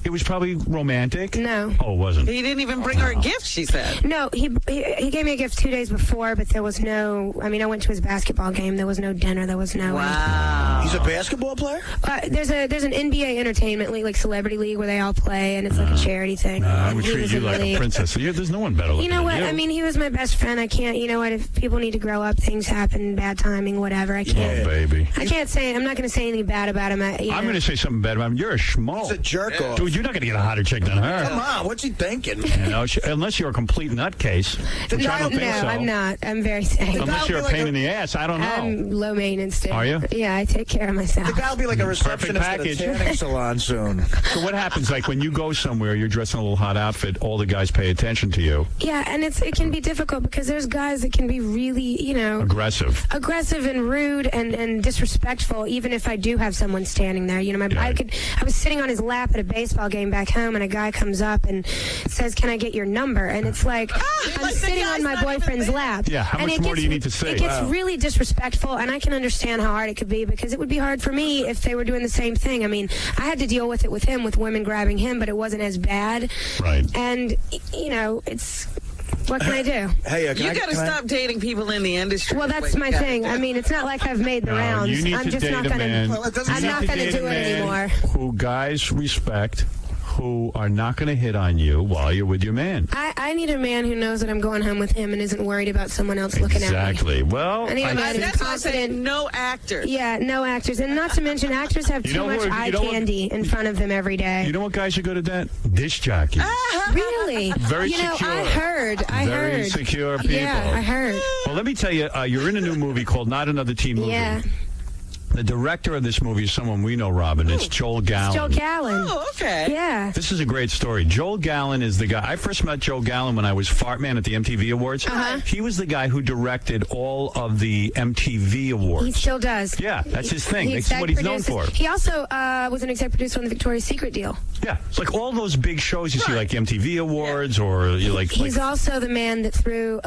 it was probably romantic. No. Oh, it wasn't. He didn't even bring her a gift, she said. No, he gave me a gift 2 days before, but there was no. I mean, I went to his basketball game. There was no dinner. There was no. Wow. He's a basketball player? There's an NBA entertainment league, like Celebrity League, where they all play, and it's like a charity thing. I would treat you like a princess. There's no one better looking You know what? than you. I mean, he was my best friend. I can't. You know what? If people need to grow up, things happen, bad timing, whatever. I can't. Oh, baby. I can't say. I'm not going to say anything bad about him. I'm going to say something bad about him. You're a schmo. He's a jerk off. Dude, you're not going to get a hotter chick than her. Come on, what's he thinking? You know, unless you're a complete nutcase. Which I don't think so. I'm not. I'm very safe. Unless you're a pain in the ass, I don't know. I'm low maintenance too. Are you? Yeah, I take care of myself. The guy will be like a receptionist at a tanning salon soon. So what happens? Like when you go somewhere, you're dressed in a little hot outfit. All the guys pay attention to you. Yeah, and it can be difficult because there's guys that can be really, aggressive and rude and disrespectful. Even if I do have someone standing there, I was sitting on his lap at a baseball game back home, and a guy comes up and says, "Can I get your number?" And it's like I'm sitting on my boyfriend's lap. Yeah, how much more do you need to say? It gets really disrespectful, and I can understand how hard it could be because it would be hard for me if they were doing the same thing. I mean, I had to deal with it with him, with women grabbing him, but it wasn't as bad. Right. And it's. What can I do? Hey, you got to stop dating people in the industry. Well, that's my thing. I mean, it's not like I've made the rounds. You need I'm to just date not a going man. to. I'm not going to do it anymore. Who guys respect, who are not going to hit on you while you're with your man. I need a man who knows that I'm going home with him and isn't worried about someone else looking at me. Exactly. Well, I need a man who's confident. No actors. Yeah, no actors. And not to mention, actors have too much eye candy in front of them every day. You know what guys are good at that? Disc jockeys. Really? Very secure. I heard. Very secure people. Yeah, I heard. Well, let me tell you, you're in a new movie called Not Another Teen Movie. Yeah. The director of this movie is someone we know, Robin. It's Joel Gallen. Joel Gallen. Oh, okay. Yeah. This is a great story. Joel Gallen is the guy. I first met Joel Gallen when I was Fartman at the MTV Awards. He was the guy who directed all of the MTV Awards. He still does. Yeah, that's his thing. That's what he's known for. He also was an exec producer on the Victoria's Secret deal. Yeah, it's like all those big shows you see, like MTV Awards, or you like. He's also the man that threw,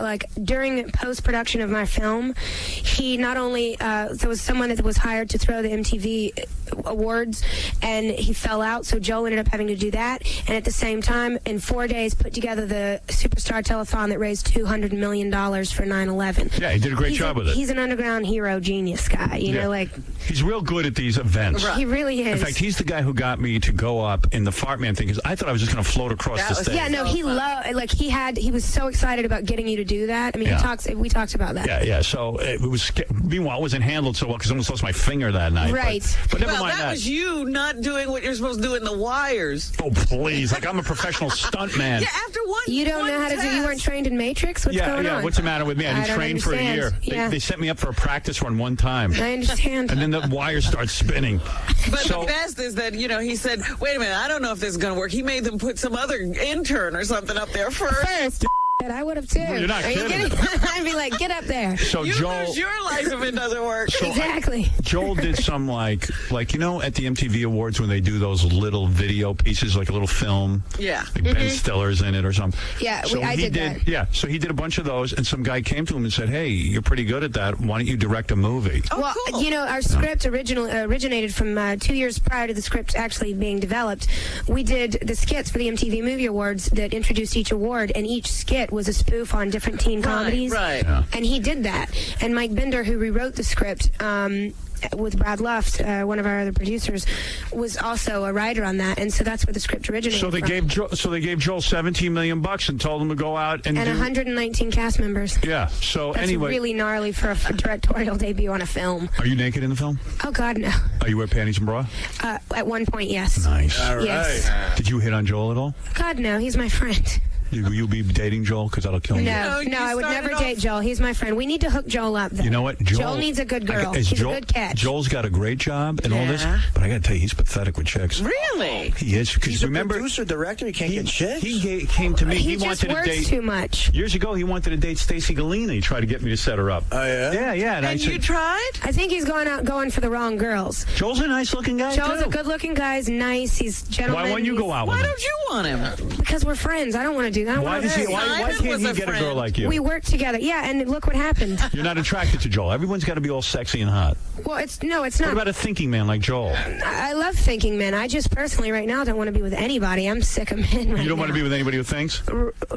during post-production of my film, he not only there was someone that was hired to throw the MTV Awards, and he fell out, so Joel ended up having to do that, and at the same time, in 4 days, put together the Superstar Telethon that raised $200 million for 9/11. Yeah, he did a great job with it. He's an underground hero genius guy, you know, He's real good at these events. Right. He really is. In fact, he's the guy who got me to go up in the Fartman thing, because I thought I was just going to float across the stage. Yeah, no, he was so excited about getting you to do that. I mean, we talked about that. Yeah. So it was. Meanwhile, it wasn't handled so well because I almost lost my finger that night. Right. But never mind that was you not doing what you're supposed to do in the wires. Oh, please. Like, I'm a professional stunt man. Yeah, after one You don't know how to do, you weren't trained in Matrix? What's going on? What's the matter with me? I didn't train for a year. They sent me up for a practice run one time. I understand. And then the wires start spinning. But the best is that, he said, wait a minute, I don't know if this is going to work. He made them put some other intern or something up there first. I would have too. You're not kidding. I'd be like, get up there. So you Joel, lose your life if it doesn't work. So exactly. Joel did some like at the MTV Awards when they do those little video pieces, like a little film. Yeah. Like Ben Stiller's in it or something. Yeah, so I did that. Yeah, so he did a bunch of those, and some guy came to him and said, "Hey, you're pretty good at that. Why don't you direct a movie?" Oh, well, cool. Our script originated from 2 years prior to the script actually being developed. We did the skits for the MTV Movie Awards that introduced each award, and each skit was a spoof on different teen comedies. Right. Yeah. And he did that. And Mike Bender, who rewrote the script with Brad Luft, one of our other producers, was also a writer on that, and so that's where the script originated. So they gave Joel $17 million and told him to go out and 119 cast members. Yeah. So that's anyway, really gnarly for a directorial debut on a film. Are you naked in the film? Oh God, no. Are you wear panties and bra? At one point, yes. Nice. All right. Yes. Did you hit on Joel at all? God, no. He's my friend. Will you be dating Joel? Because that'll kill me. No, I would never date Joel. He's my friend. We need to hook Joel up, though. You know what? Joel needs a good girl. He's a good catch. Joel's got a great job and all this, but I got to tell you, he's pathetic with chicks. Really? He is. Because remember, producer, director, he can't get chicks. He came to me. He wanted just works to date too much. Years ago, he wanted to date Stacey Galina. He tried to get me to set her up. Oh, yeah? Yeah. And I said, you tried? I think he's going for the wrong girls. Joel's a nice-looking guy, Joel's too. a good-looking guy. He's nice. He's gentleman. Why won't you go out with him? Why don't you want him? Because we're friends. I don't want to do that. Why can't he get a girl like you? We work together. Yeah, and look what happened. You're not attracted to Joel. Everyone's got to be all sexy and hot. Well, it's not. What about a thinking man like Joel? I love thinking men. I just personally right now don't want to be with anybody. I'm sick of men right now. You don't want to be with anybody who thinks?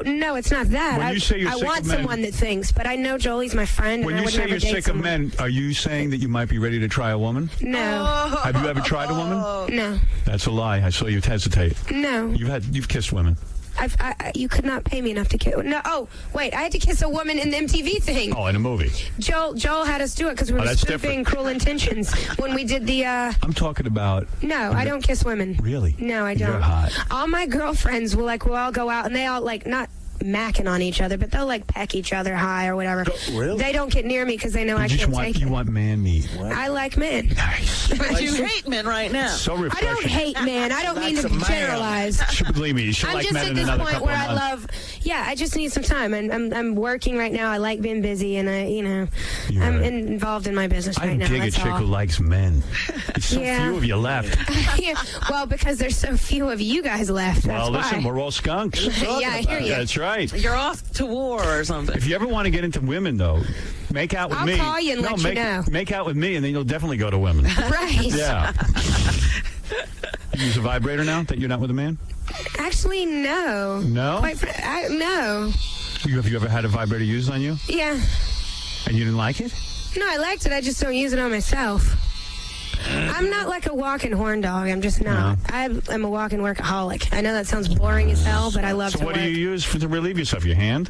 No, it's not that. When you say you're I sick want of men, someone that thinks, but I know Joel's my friend. When and you I would say never you're date sick someone. of men, are you saying that you might be ready to try a woman? No. Have you ever tried a woman? No. That's a lie. I saw you hesitate. No. You've kissed women. You could not pay me enough to kiss. No, oh, wait, I had to kiss a woman in the MTV thing. Oh, in a movie. Joel had us do it because we were spoofing Cruel Intentions when we did the... I'm talking about... No, I don't kiss women. Really? No, I don't. You're hot. All my girlfriends will all go out and they all not macking on each other, but they'll peck each other high or whatever. Really? They don't get near me because they know I can't take it. You want man meat. What? I like men. Nice. But you hate men right now. So refreshing. I don't hate men. I don't mean to generalize. Believe me, you should like men in another couple of months. I'm just at this point where I love. Yeah, I just need some time. I'm working right now. I like being busy, and I'm involved in my business right now. I dig a chick who likes men. There's so few of you left. Yeah, well, because there's so few of you guys left. Well, listen, we're all skunks. Yeah, I hear you. That's right. You're off to war or something. If you ever want to get into women, though, make out with me. I'll call you and let you know. Make out with me, and then you'll definitely go to women. Right. Yeah. You use a vibrator now that you're not with a man? Actually, no. No? No. Have you ever had a vibrator used on you? Yeah. And you didn't like it? No, I liked it. I just don't use it on myself. I'm not like a walking horn dog. I'm just not. No. I'm a walking workaholic. I know that sounds boring as hell, but I love to work. So what do you use to relieve yourself? Your hand?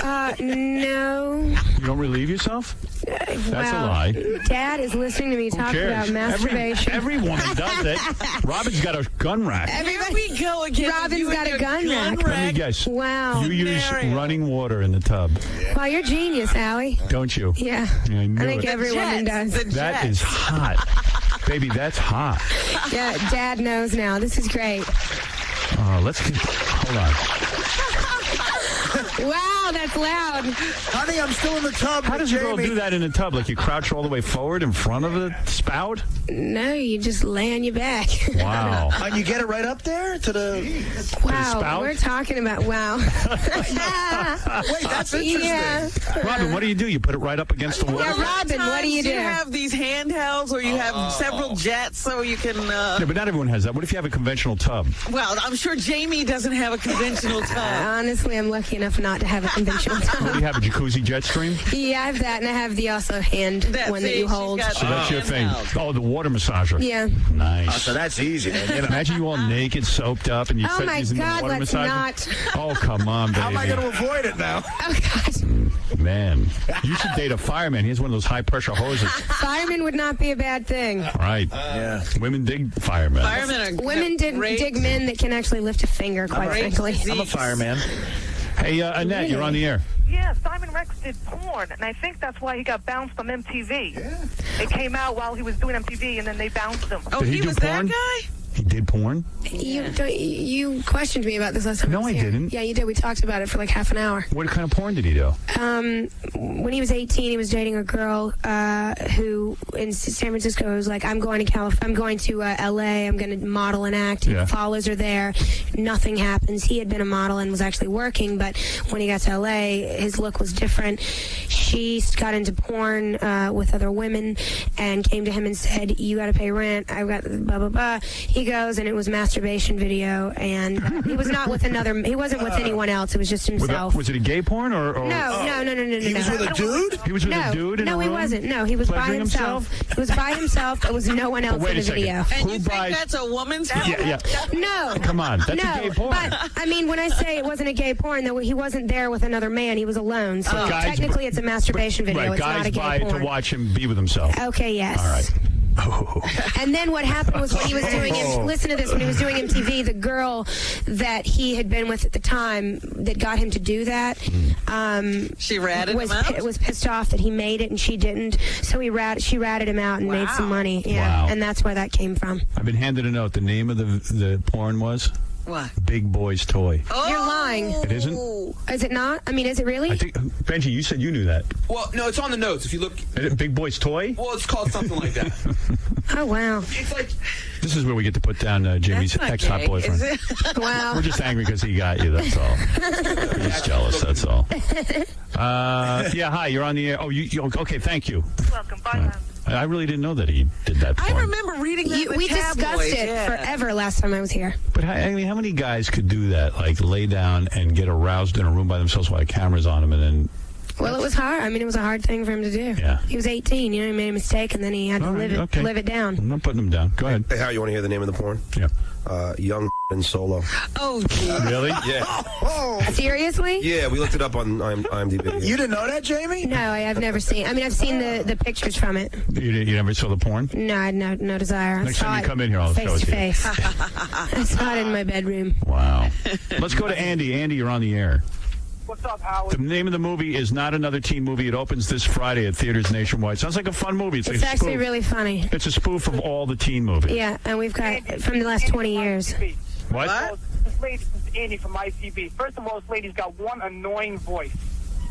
No. You don't relieve yourself? That's a lie. Dad is listening to me talk about masturbation. Every woman does it. Robin's got a gun rack. Here we go again. Robin's got a gun rack. Let me guess. Wow. You use running water in the tub. Wow, you're genius, Allie. Don't you? Yeah. I think every woman does. That is hot. Baby, that's hot. Yeah, Dad knows now. This is great. Hold on. Wow, that's loud. Honey, I'm still in the tub. How does a girl do that in a tub? Like you crouch all the way forward in front of the spout? No, you just lay on your back. Wow. And you get it right up there to the spout? We're talking about Wait, that's interesting. Yeah. Robin, what do? You put it right up against the wall? Yeah, Robin, what do you do? You have these handhelds or you have several jets so you can... Yeah, but not everyone has that. What if you have a conventional tub? Well, I'm sure Jamie doesn't have a conventional tub. Honestly, I'm lucky enough not to have a conventional tub. What do you have, a jacuzzi jet stream? Yeah, I have that, and I have the also hand one that you hold. So that's your thing. Oh, the water massager. Yeah. Nice. So that's easy. Imagine you all naked, soaked up, and you sit using the water massager. Not. Oh, come on, baby. How am I going to avoid it now? Oh, God. Man, you should date a fireman. He has one of those high-pressure hoses. Fireman would not be a bad thing. Right. Yeah. Women dig firemen. Women dig men that can actually lift a finger, quite frankly. I'm a fireman. Hey, Annette, you're on the air. Yeah, Simon Rex did porn, and I think that's why he got bounced from MTV. Yeah. It came out while he was doing MTV, and then they bounced him. Oh, he was porn? that guy? He did porn? You questioned me about this last time. No, I didn't. Yeah, you did. We talked about it for like half an hour. What kind of porn did he do? When he was 18, he was dating a girl who in San Francisco was like, I'm going to LA, I'm going to model and act. He follows her there. Nothing happens. He had been a model and was actually working, but when he got to LA, his look was different. She got into porn with other women and came to him and said, you got to pay rent. I've got blah, blah, blah. He goes, and it was masturbation video, and he was not with he wasn't with anyone else. It was just himself. Was it a gay porn or? No. He was with a dude? He was with a dude in a room? No, he wasn't. No, he was by himself. He was by himself. There was no one else in the video. And you think that's a woman's porn? Yeah. No. Come on, that's a gay porn. But, I mean, when I say it wasn't a gay porn, though, he wasn't there with another man. He was alone. So technically it's a masturbation video. Right, it's not a gay porn. Guys buy to watch him be with himself. Okay, yes. All right. Oh. And then what happened was when he was doing listen to this, when he was doing MTV, the girl that he had been with at the time that got him to do that she ratted him out? Was pissed off that he made it and she didn't, so she ratted him out and made some money. Wow. And that's where that came from. I've been handed a note. The name of the porn was what? Big Boy's Toy. Oh. You're lying. It isn't? Is it not? I mean, is it really? I think, Benji, you said you knew that. Well, no, it's on the notes. If you look... Big Boy's Toy? Well, it's called something like that. Oh, wow. It's like... This is where we get to put down Jimmy's ex-hot boyfriend. Wow. We're just angry because he got you, that's all. We're just jealous, that's all. Yeah, hi, you're on the air. Oh, okay, thank you. Welcome, bye. I really didn't know that he did that porn. I remember reading that in the We discussed tabloids. it forever last time I was here. But I mean, how many guys could do that? Like lay down and get aroused in a room by themselves while a camera's on them, and then Well, it was hard. I mean, it was a hard thing for him to do. Yeah. He was 18, he made a mistake, and then he had to live it down. I'm not putting him down. Go ahead. Hey, Hal, you want to hear the name of the porn? Yeah. Young and Solo. Oh, geez. Really? Yeah. Seriously? Yeah, we looked it up on IMDb. You didn't know that, Jamie? No, I've never seen. I mean, I've seen the pictures from it. You never saw the porn? No, I had no desire. Next time you come in here, I'll show it to you. Face to face. I saw it in my bedroom. Wow. Let's go to Andy. Andy, you're on the air. What's up, Howard? The name of the movie is Not Another Teen Movie. It opens this Friday at theaters nationwide. Sounds like a fun movie. It's It's actually really funny. It's a spoof of all the teen movies. Yeah, and we've got from the last 20 years. What? This lady, this is Andy from ITV. First of all, this lady's got one annoying voice.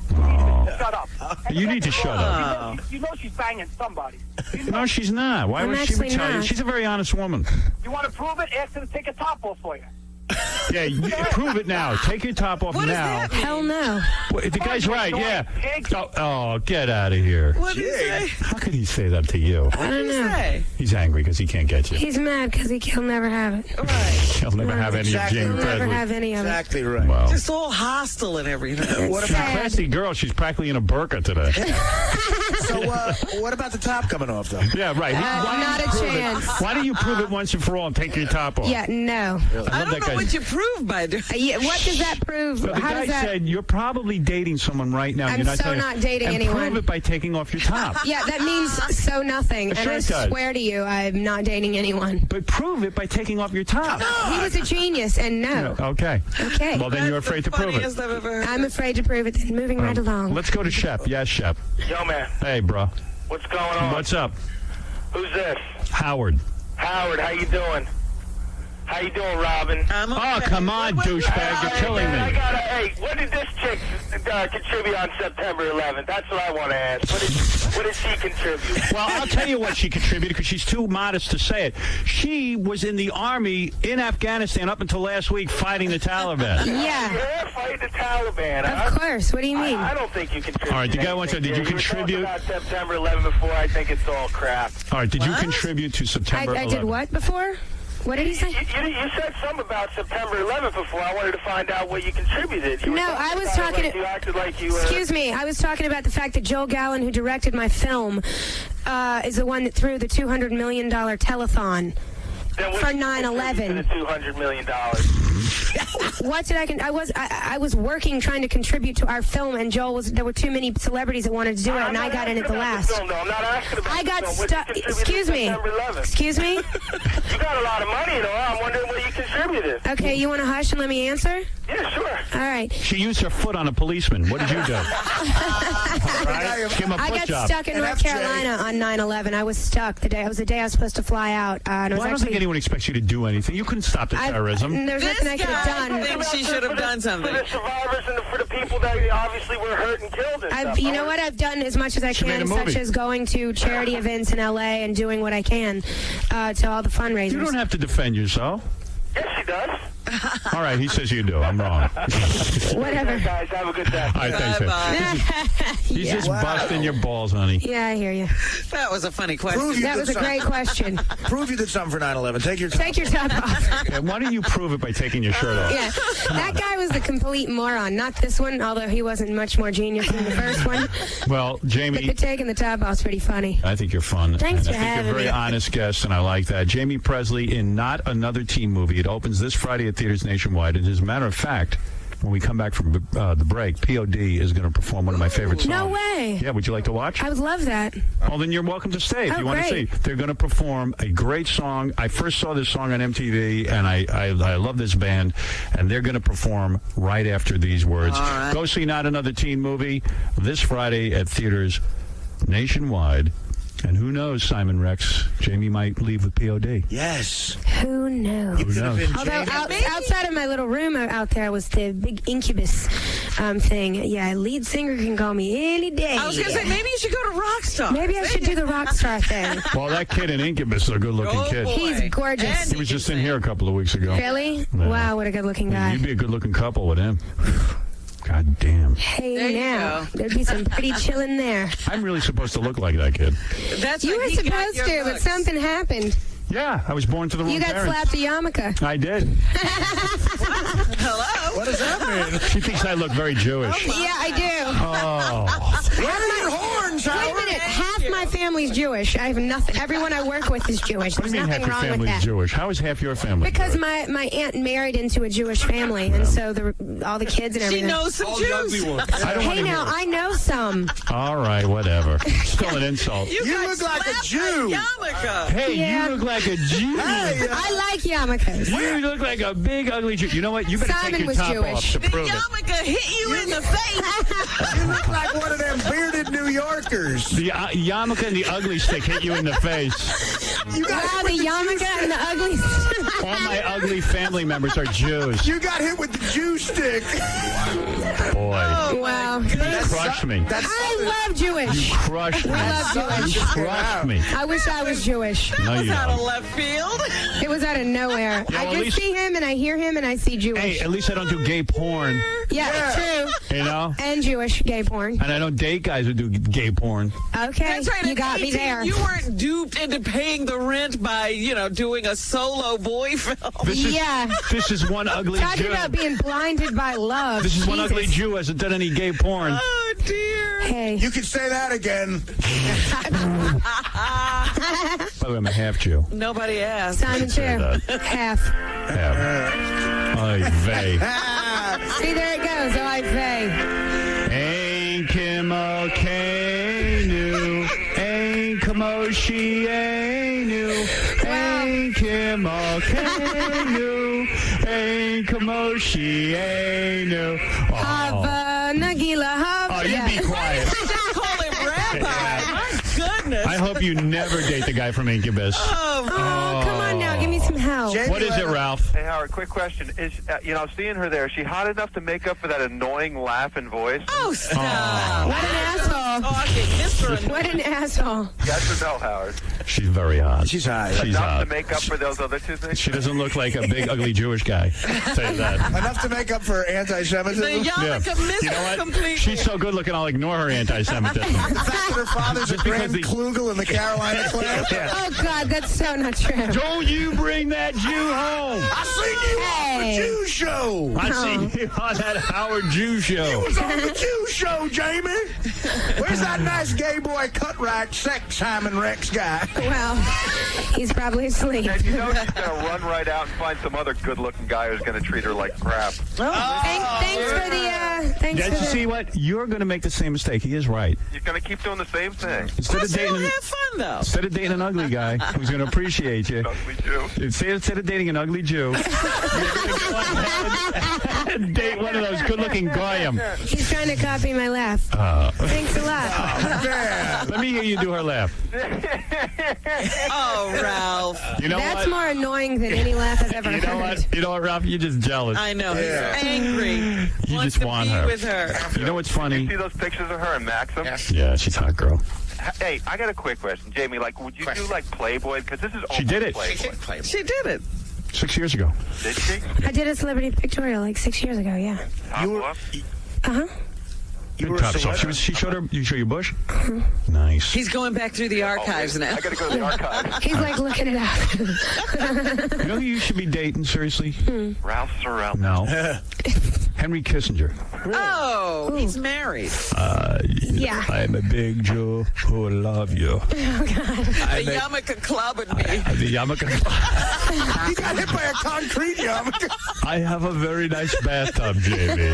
Shut up. You need to shut up. You know she's banging somebody. No, she's not. Why would she tell you? She's a very honest woman. You want to prove it? Ask her to take a top off for you. Yeah, prove it now. Take your top off now. Hell no. Well, the guy's right, yeah. Oh, get out of here. What did he say? How could he say that to you? I don't know. He's angry because he can't get you. He's mad because he'll never have it. Right. He'll never have any of Jamie Presley. He'll never have any of it. Exactly right. Wow. Just all hostile and everything. What She's a classy girl. She's practically in a burqa today. So, what about the top coming off, though? Yeah, right. Not a chance. Why don't you prove it once and for all and take your top off? Yeah, no. I don't know what you prove by doing. What does that prove? But the How guy does that? said you're probably dating someone right now. I'm You're not so not dating and anyone. Prove it by taking off your top. Yeah, that means so nothing. Sure And I it does. swear to you, I'm not dating anyone. But prove it by taking off your top. He was a genius, and no. Okay. Okay. Well, then you're afraid to prove it. I'm afraid to prove it. Then moving right along. Let's go to Shep. Yes, Shep. Yo, man. Hey, bro. What's going on? What's up? Who's this? Howard. Howard, how you doing? How you doing, Robin? Oh, come on, douchebag. You're killing me. Hey, what did this chick contribute on September 11th? That's what I want to ask. What did she contribute? Well, I'll tell you what she contributed because she's too modest to say it. She was in the army in Afghanistan up until last week fighting the Taliban. Yeah, fighting the Taliban. Of course. What do you mean? I don't think you contributed. All right, the guy wants to. Did you contribute? About September 11th before. I think it's all crap. All right, did you contribute to September 11th? I did what before? What did he say? You said something about September 11th before. I wanted to find out what you contributed. No, I was talking. You acted like you. Excuse me. I was talking about the fact that Joel Gallen, who directed my film, is the one that threw the $200 million telethon for 9/11. The $200 million. What did I was working trying to contribute to our film, and there were too many celebrities that wanted to do it, and I got in at the last. I'm not asking about I got the film. stuck. Excuse me. Excuse me. You got a lot of money, though. I'm wondering what you contributed. Okay, you want to hush and let me answer? Yeah, sure. All right. She used her foot on a policeman. What did you do? Right? Give him a I foot got job. stuck in North Carolina on 9/11. I was stuck the day. It was the day I was supposed to fly out. And Well, I don't think anyone expects you to do anything. You couldn't stop the terrorism. There's nothing I could have done. I think she should have done something. For the survivors and for the people that obviously were hurt and killed and stuff. You know what? I've done as much as I She made can, a such movie. as going to charity events in L.A. and doing what I can to all the fundraisers. You don't have to defend yourself. Yes, she does. All right, he says you do. I'm wrong. Whatever. Guys, have a good day. All right, thanks. He's Yeah. just busting your balls, honey. Yeah, I hear you. That was a funny question. That was a great question. Prove you did something for 9/11. Take your top off. Yeah, why don't you prove it by taking your shirt off? Yeah, that guy was the complete moron. Not this one, although he wasn't much more genius than the first one. Well, But Jamie, the taking the top off is pretty funny. I think you're fun. Thanks and for I think having you're a very me. honest guest, and I like that. Jamie Presley in Not Another Teen Movie. It opens this Friday at theaters nationwide. And as a matter of fact, when we come back from the break, P.O.D. is going to perform one of my favorite songs. No way. Yeah, would you like to watch? I would love that. Well, then you're welcome to stay if you want to see. great. They're going to perform a great song. I first saw this song on MTV, and I love this band, and they're going to perform right after these words. All right. Go see Not Another Teen Movie this Friday at theaters nationwide. And who knows, Simon Rex, Jamie might leave with P.O.D. Yes. Who knows? Who knows? Although outside of my little room out there was the big Incubus thing. Yeah, lead singer can call me any day. I was going to say, maybe you should go to Rockstar. Maybe I should do the Rockstar thing. Well, that kid in Incubus is a good-looking kid. He's gorgeous. He was just in here a couple of weeks ago. Really? Yeah. Wow, what a good-looking guy. You'd be a good-looking couple with him. God damn. Hey, now, there'd be some pretty chillin' there. I'm really supposed to look like that kid. That's You were supposed to, but something happened. Yeah, I was born to the wrong You got parents. slapped a yarmulke. I did. Hello? What does that mean? She thinks I look very Jewish. Yeah, I do. Oh. Where are your horns, Howard? Wait a minute. Half my family's Jewish. I have nothing. Everyone I work with is Jewish. What do There's you mean half nothing your wrong with family's that. Jewish? How is half your family Because Jewish? my aunt married into a Jewish family, and so all the kids and everything. She knows some Jews. Hey, now, I know some. All right, whatever. Still an insult. You look like a Jew. Hey, Yeah. you look like a Jew. Hey, I like yarmulkes. You look like a big, ugly Jew. You know what? You better Simon take your was top Jewish. off to The prove it. yarmulke hit you in the face. You look like one of them bearded New Yorkers. The yarmulke and the ugly stick hit you in the face. You got Wow, hit the with yarmulke and the ugly. All my ugly family members are Jews. You got hit with the Jew stick. Boy, Wow. you crushed me. I love Jewish. You crushed me. I love Jewish. You crushed me. I wish I was Jewish. No, That was you out of don't. left field. It was out of nowhere. Yeah, I well, at just least- see him and I hear him and I see Jewish. Hey, at least I don't do gay porn, yeah, true. you know? And Jewish gay porn. And I don't date guys who do gay porn. Okay, That's right. you at got me 18, there. You weren't duped into paying the rent by, doing a solo boy film. This is one ugly Talking Jew. about being blinded by love. This is one Jesus. ugly Jew who hasn't done any gay porn. Oh, dear. Hey. You can say that again. By the way, I'm a half Jew. Nobody asked. Simon too. that. Half. Oy vey. See, there it goes. Oy vey. Ain't Kimmel Kanu. Ain't Kamoshi Ainu. Ain't Kimmel Kanu. Ain't Kamoshi Ainu. Hava Nagila Hava. Oh, you be quiet. Just call him Rabbi. My goodness. I hope you never date the guy from Incubus. Oh, come on now. Give me some help. What is it, Ralph? Hey, Howard, quick question. Is, seeing her there, is she hot enough to make up for that annoying laugh and voice? Oh, stop. What an asshole. Oh, I can kiss her. What an asshole. Yes or no, Howard? She's very hot. She's hot. She's Enough hot. to make up for those other two things? She doesn't look like a big, ugly Jewish guy. I'll tell you that. Enough to make up for anti-Semitism. The yarmulke missed You know what? completely. She's so good looking, I'll ignore her anti-Semitism. The fact that her father's a Just because Grand the- Klugel in the Carolina Club. Oh, God, that's so not true. Don't you bring that Jew home. I seen you on the Hey. Jew show. I seen you on that Howard Jew You show. was on the Jew show, Jamie. Where's that nice gay boy cut right sex Simon Rex guy? Well, he's probably asleep. And you know she's going to run right out and find some other good-looking guy who's going to treat her like crap. Thanks for the. Thanks Did for you see what? You're going to make the same mistake. He is right. You're going to keep doing the same thing. Instead of dating, Have fun, though. instead of dating an ugly guy who's going to appreciate you, Ugly Jew. instead of dating an ugly Jew, you're going to go ahead and date one of those good-looking goyim. He's trying to copy my laugh. Thanks a lot. Let me hear you do her laugh. Oh, Ralph. You know That's what? more annoying than any laugh I've ever You know heard. what? You know what, Ralph? You're just jealous. I know. He's angry. You Wants just to want be her. with her. You know what's funny? See those pictures of her and Maxim? Yeah, she's a hot girl. Hey, I got a quick question. Jamie, would you do, Playboy? Because this is She did it. Playboy. She did it. 6 years ago. Did she? I did a celebrity pictorial like 6 years ago, yeah. You were, Uh-huh. Good top off. She showed her. You show your bush. Uh-huh. Nice. He's going back through the archives now. I got to go to the archives. He's like looking it up. You know who you should be dating, seriously? Ralph Sorrell. No. Henry Kissinger. Oh, he's married. Yeah. I'm a big Jew who love you. Oh, God. The yarmulke club and me. The yarmulke. He got hit by a concrete yarmulke. I have a very nice bathtub, Jamie.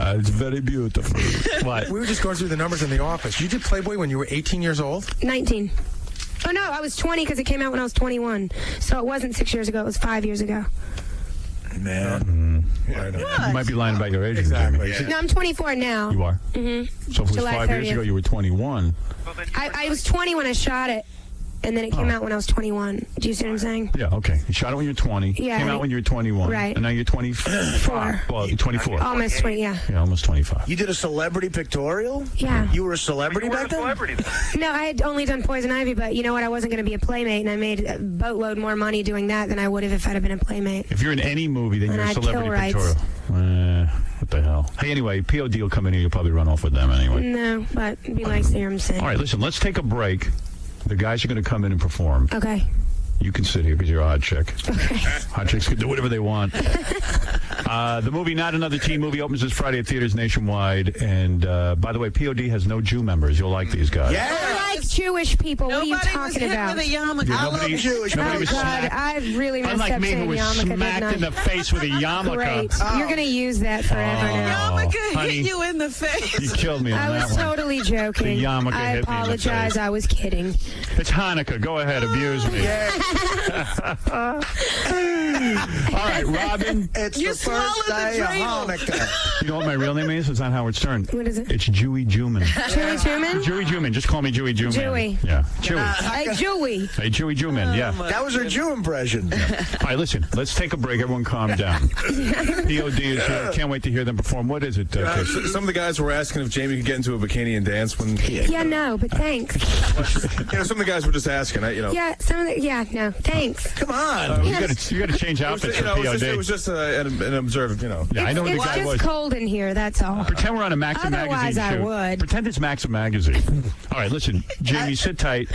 It's very beautiful. What? We were just going through the numbers in the office. You did Playboy when you were 18 years old? 19. Oh, no, I was 20 because it came out when I was 21. So it wasn't 6 years ago. It was 5 years ago. Man. You might be lying about your age, Exactly. Jamie. No, I'm 24 now. You are? Mm-hmm. So if it was July 5 years 30th. ago, you were 21. I was 20 when I shot it, and then it came out when I was 21. Do you see what I'm saying? Yeah, okay. You shot it when you were 20. Yeah, Came out when you were 21. Right. And now you're 24. Well, you're 24. Almost 20, yeah. Yeah, almost 25. You did a celebrity pictorial? Yeah. You were a celebrity back then? No, I had only done Poison Ivy, but you know what? I wasn't going to be a playmate, and I made a boatload more money doing that than I would have if I'd have been a playmate. If you're in any movie, then And you're a I'd celebrity kill rights. pictorial. What the hell? Hey, anyway, POD will come in here. You'll probably run off with them anyway. No, but it'd be nice to hear him sing. All right, listen, let's take a break. The guys are going to come in and perform. Okay. You can sit here because you're a hot chick. Okay. Hot chicks can do whatever they want. The movie Not Another Teen Movie opens this Friday at theaters nationwide. And, by the way, POD has no Jew members. You'll like these guys. Yeah. I like Jewish people. What are you talking about? With a yarmulke. Yeah, nobody was God, smacked. I really messed Unlike up me, who saying was yarmulke, smacked didn't I? in the face with a yarmulke. Great. You're going to use that forever now. Yarmulke honey, hit you in the face. You killed me on I that was one. totally joking. The yarmulke I hit me in the apologize. face. I was kidding. It's Hanukkah. Go ahead, abuse me. All right, Robin. It's the first day of Hanukkah. You know what my real name is? It's not Howard Stern. What is it? It's Jewy Juman. Jewy Juman? Jewy Juman. Just call me Jewy Juman. Jewy. Yeah. Jewy. Hey, Jewy. Hey, Jewy Juman. Yeah. That was her Jew impression. All right, listen. Let's take a break. Everyone calm down. POD is here. I can't wait to hear them perform. What is it? Some of the guys were asking if Jamie could get into a bikini and dance when. Yeah, no, but thanks. Some of the guys were just asking. Yeah, no, thanks. Come on. You got to change outfits for POD. It was just an observed, Yeah, I know what the It's guy just was. cold in here, that's all. Pretend we're on a Maxim Otherwise, magazine I shoot. would. Pretend it's Maxim magazine. All right, listen, Jamie, sit tight.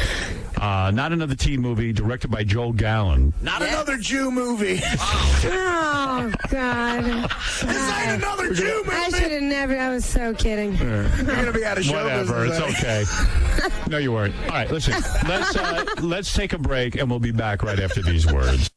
Not Another Teen Movie, directed by Joel Gallen. Not another Jew movie. Oh, God. This ain't another Jew movie. I should have never. I was so kidding. You're going to be out of show Whatever, business. it's okay. No, you weren't. All right, listen, let's take a break, and we'll be back right after these words.